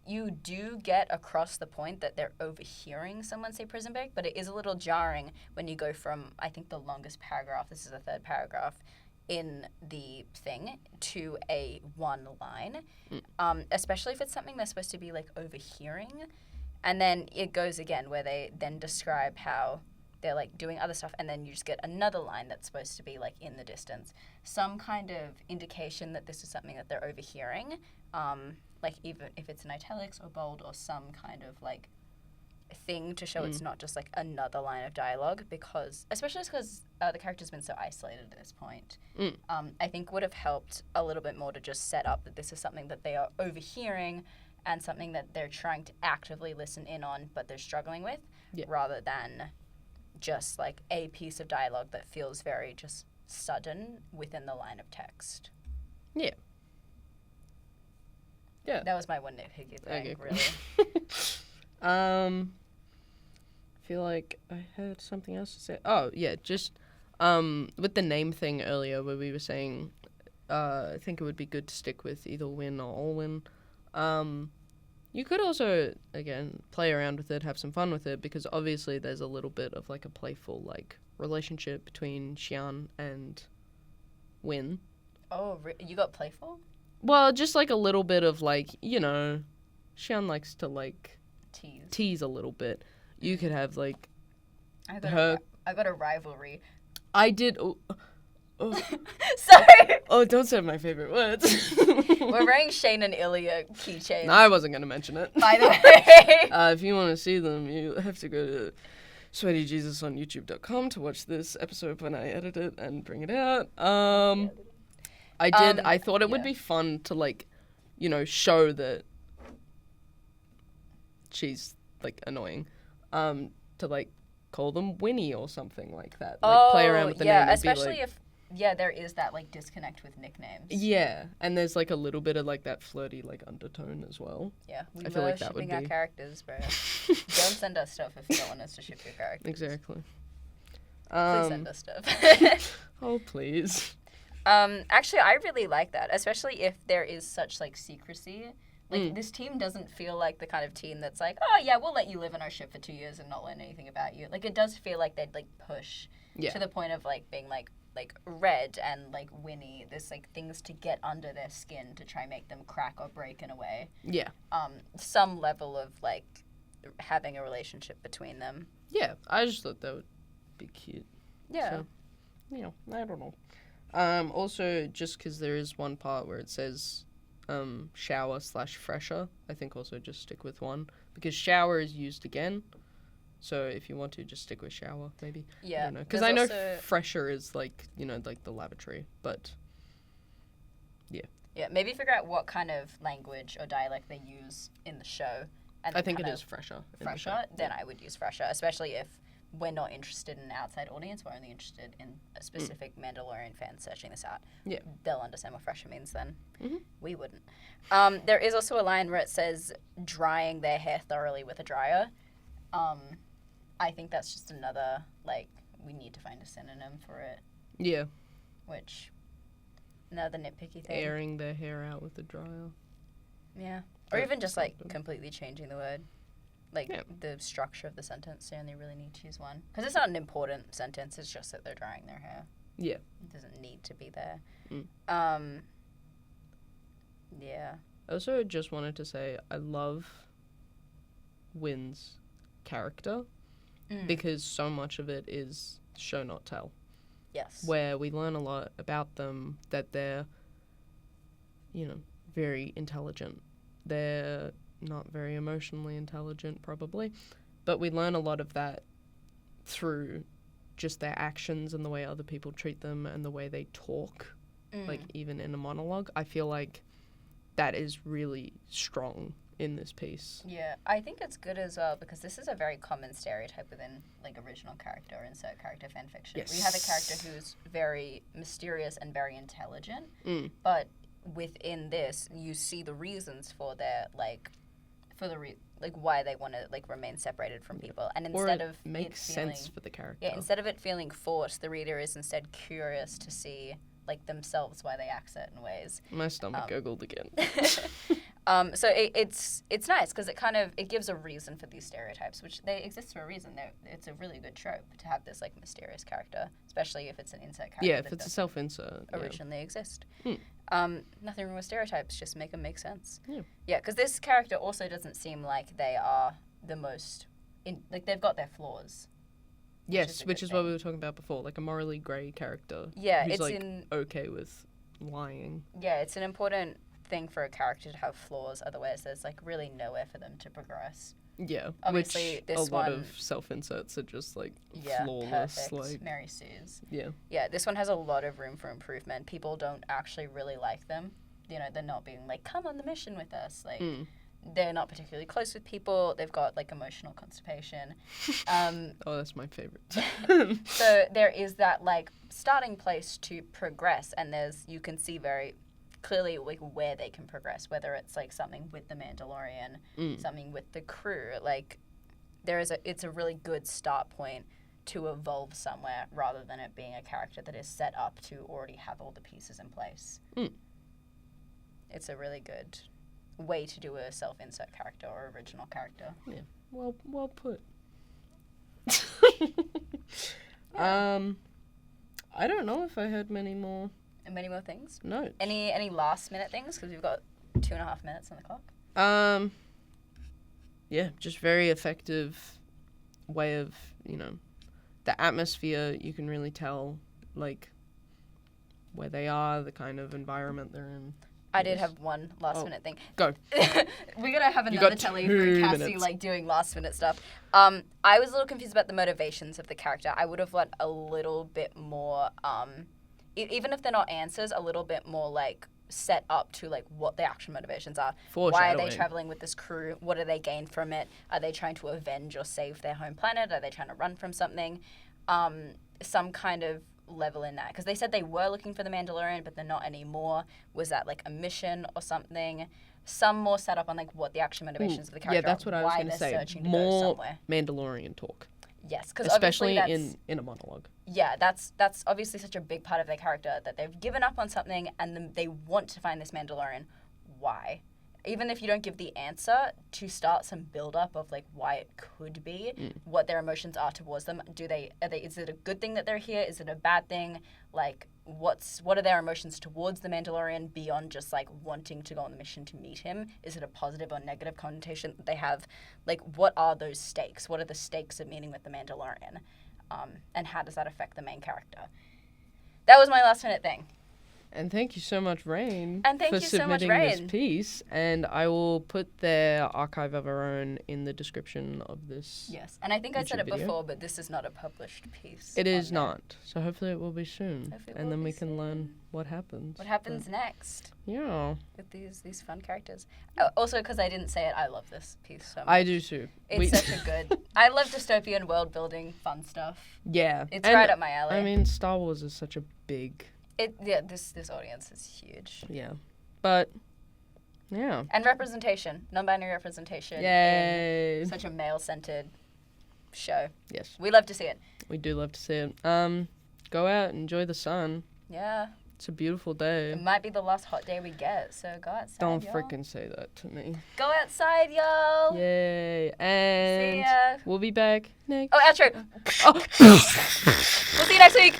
Speaker 1: You do get across the point that they're overhearing someone say prison break, but it is a little jarring when you go from, I think, the longest paragraph, this is the third paragraph, in the thing, to a one line, especially if it's something they're supposed to be, like, overhearing. And then it goes again where they then describe how they're, like, doing other stuff, and then you just get another line that's supposed to be, like, in the distance. Some kind of indication that this is something that they're overhearing, like even if it's in italics or bold or some kind of like thing to show it's not just like another line of dialogue, because especially because the character's been so isolated at this point. I think would have helped a little bit more to just set up that this is something that they are overhearing and something that they're trying to actively listen in on but they're struggling with, rather than just like a piece of dialogue that feels very just sudden within the line of text.
Speaker 2: Yeah.
Speaker 1: That was my one nitpicky thing, really.
Speaker 2: I feel like I had something else to say. Oh, yeah, just with the name thing earlier where we were saying I think it would be good to stick with either win or all win. You could also, again, play around with it, have some fun with it, because obviously there's a little bit of like a playful like relationship between Xian and Win.
Speaker 1: Oh, you got playful?
Speaker 2: Well, just like a little bit of like, you know, Xian likes to like tease a little bit. You could have like
Speaker 1: I got a rivalry.
Speaker 2: I did. Oh.
Speaker 1: Sorry.
Speaker 2: Oh, don't say my favorite words.
Speaker 1: We're wearing Shane and Ilya keychains.
Speaker 2: No, I wasn't gonna mention it.
Speaker 1: By the way.
Speaker 2: If you want to see them, you have to go to SweatyJesus on YouTube.com to watch this episode when I edit it and bring it out. I thought it would be fun to, like, you know, show that she's, like, annoying. To, like, call them Winnie or something like that. Like, play around with the name and
Speaker 1: especially
Speaker 2: be like,
Speaker 1: if, there is that, like, disconnect with nicknames.
Speaker 2: Yeah, and there's, like, a little bit of, like, that flirty, like, undertone as well.
Speaker 1: Yeah, we
Speaker 2: I feel like that
Speaker 1: shipping
Speaker 2: would
Speaker 1: our
Speaker 2: be...
Speaker 1: characters, bro. Don't send us stuff if you don't want us to ship your characters.
Speaker 2: Exactly.
Speaker 1: Please send us stuff.
Speaker 2: Oh, please.
Speaker 1: Actually, I really like that, especially if there is such, like, secrecy. Like, this team doesn't feel like the kind of team that's like, oh, yeah, we'll let you live in our ship for 2 years and not learn anything about you. Like, it does feel like they'd, like, push to the point of, like, being, like Red and, like, Winnie. There's, like, things to get under their skin to try and make them crack or break in a way.
Speaker 2: Yeah.
Speaker 1: Some level of, like, having a relationship between them.
Speaker 2: Yeah, I just thought that would be cute.
Speaker 1: Yeah.
Speaker 2: So, you know, I don't know. Also, just because there is one part where it says shower/fresher, I think also just stick with one, because shower is used again. So if you want to, just stick with shower, maybe.
Speaker 1: Yeah.
Speaker 2: I don't know. Because I know fresher is like, you know, like the lavatory, but yeah.
Speaker 1: Yeah, maybe figure out what kind of language or dialect they use in the show. And
Speaker 2: I think it is fresher.
Speaker 1: Fresher? Then I would use fresher, especially if we're not interested in an outside audience. We're only interested in a specific Mandalorian fan searching this out.
Speaker 2: Yeah.
Speaker 1: They'll understand what fresher means then.
Speaker 2: Mm-hmm.
Speaker 1: We wouldn't. There is also a line where it says drying their hair thoroughly with a dryer. I think that's just another, like, we need to find a synonym for it.
Speaker 2: Yeah.
Speaker 1: which, another nitpicky thing.
Speaker 2: Airing their hair out with a dryer.
Speaker 1: Yeah. Or
Speaker 2: That's
Speaker 1: even just, like,
Speaker 2: something.
Speaker 1: completely changing the word. Like,
Speaker 2: Yeah.
Speaker 1: the structure of the sentence. You only really need to use one. Because it's not an important sentence. It's just that they're drying their hair.
Speaker 2: Yeah.
Speaker 1: It doesn't need to be there.
Speaker 2: Mm.
Speaker 1: Yeah.
Speaker 2: I also just wanted to say I love Wynn's character because so much of it is show not tell.
Speaker 1: Yes.
Speaker 2: Where we learn a lot about them, that they're, very intelligent. They're not very emotionally intelligent, probably, but we learn a lot of that through just their actions and the way other people treat them and the way they talk, like even in a monologue. I feel like that is really strong in this piece.
Speaker 1: Yeah, I think it's good as well because this is a very common stereotype within like original character or insert character fan fiction.
Speaker 2: Yes.
Speaker 1: We have a character who's very mysterious and very intelligent, but within this, you see the reasons for their why they want to like remain separated from people, and instead of
Speaker 2: makes sense for the character.
Speaker 1: Yeah, instead of it feeling forced, the reader is instead curious to see like themselves why they act certain ways.
Speaker 2: My stomach gurgled again.
Speaker 1: So it's nice because it gives a reason for these stereotypes, which they exist for a reason. It's a really good trope to have this like mysterious character, especially if it's an insert character.
Speaker 2: Yeah, if it's a self-insert.
Speaker 1: Originally exist. Nothing wrong with stereotypes, just make them make sense. Yeah, because this character also doesn't seem like they are the most they've got their flaws.
Speaker 2: Yes, which is what we were talking about before, like a morally grey character.
Speaker 1: Yeah,
Speaker 2: who's
Speaker 1: it's
Speaker 2: like okay with lying.
Speaker 1: Yeah, it's an important thing for a character to have flaws, otherwise there's like really nowhere for them to progress.
Speaker 2: Yeah,
Speaker 1: obviously
Speaker 2: which
Speaker 1: this
Speaker 2: a lot
Speaker 1: one,
Speaker 2: of self-inserts are just like flawless.
Speaker 1: Perfect.
Speaker 2: Like
Speaker 1: Mary Sue's.
Speaker 2: Yeah,
Speaker 1: This one has a lot of room for improvement. People don't actually really like them. They're not being like, come on the mission with us. Like, they're not particularly close with people. They've got like emotional constipation.
Speaker 2: Oh, that's my favorite.
Speaker 1: So there is that like starting place to progress, and you can see very clearly like where they can progress, whether it's like something with the Mandalorian, something with the crew. Like it's a really good start point to evolve somewhere rather than it being a character that is set up to already have all the pieces in place. It's a really good way to do a self-insert character or original character.
Speaker 2: Yeah, well put. I don't know if I heard many more
Speaker 1: things.
Speaker 2: No.
Speaker 1: Any last minute things, because we've got 2.5 minutes on the clock.
Speaker 2: Yeah, just very effective way of the atmosphere. You can really tell like where they are, the kind of environment they're in.
Speaker 1: I did have one last minute thing.
Speaker 2: Go.
Speaker 1: We're gonna have another telly for Cassie like doing last minute stuff. I was a little confused about the motivations of the character. I would have liked a little bit more, even if they're not answers, a little bit more like set up to like what their actual motivations are. Why are they traveling with this crew? What do they gain from it? Are they trying to avenge or save their home planet? Are they trying to run from something? Some kind of level in that, because they said they were looking for the Mandalorian but they're not anymore. Was that like a mission or something? Some more set up on like what the actual motivations of the character
Speaker 2: that's what I was going to say. More Mandalorian talk.
Speaker 1: Yes, because
Speaker 2: especially in a monologue.
Speaker 1: Yeah, that's obviously such a big part of their character, that they've given up on something and then they want to find this Mandalorian. Why? Even if you don't give the answer, to start some build-up of like why it could be, what their emotions are towards them. Is it a good thing that they're here? Is it a bad thing? Like, what are their emotions towards the Mandalorian beyond just like wanting to go on the mission to meet him? Is it a positive or negative connotation that they have? Like, what are those stakes? What are the stakes of meeting with the Mandalorian? And how does that affect the main character? That was my last minute thing.
Speaker 2: And thank you so much, Rain,
Speaker 1: for submitting
Speaker 2: this piece. And I will put their archive of our own in the description of this.
Speaker 1: Yes, and I think I said it
Speaker 2: video.
Speaker 1: Before, but this is not a published piece.
Speaker 2: It is not. So hopefully it will be soon. And then we can learn what happens.
Speaker 1: What happens next.
Speaker 2: Yeah.
Speaker 1: With these fun characters. Also, because I didn't say it, I love this piece so much.
Speaker 2: I do too.
Speaker 1: It's such a good... I love dystopian world building, fun stuff.
Speaker 2: Yeah.
Speaker 1: It's right up my alley.
Speaker 2: I mean, Star Wars is such a big...
Speaker 1: This audience is huge.
Speaker 2: Yeah. But, yeah.
Speaker 1: And representation. Non-binary representation.
Speaker 2: Yay.
Speaker 1: In such a male-centered show.
Speaker 2: Yes.
Speaker 1: We love to see it.
Speaker 2: We do love to see it. Go out, enjoy the sun.
Speaker 1: Yeah.
Speaker 2: It's a beautiful day.
Speaker 1: It might be the last hot day we get, so go outside,
Speaker 2: Don't
Speaker 1: y'all.
Speaker 2: freaking say that to me.
Speaker 1: Go outside, y'all.
Speaker 2: Yay. And
Speaker 1: See ya.
Speaker 2: we'll be back next.
Speaker 1: Oh, outro.
Speaker 2: Oh.
Speaker 1: We'll see you next week.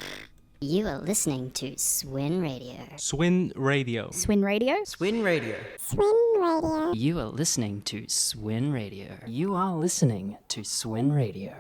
Speaker 3: You are listening to SwinRadio.
Speaker 4: SwinRadio.
Speaker 5: SwinRadio?
Speaker 6: SwinRadio.
Speaker 3: SwinRadio.
Speaker 6: You are listening to SwinRadio. You are listening to SwinRadio.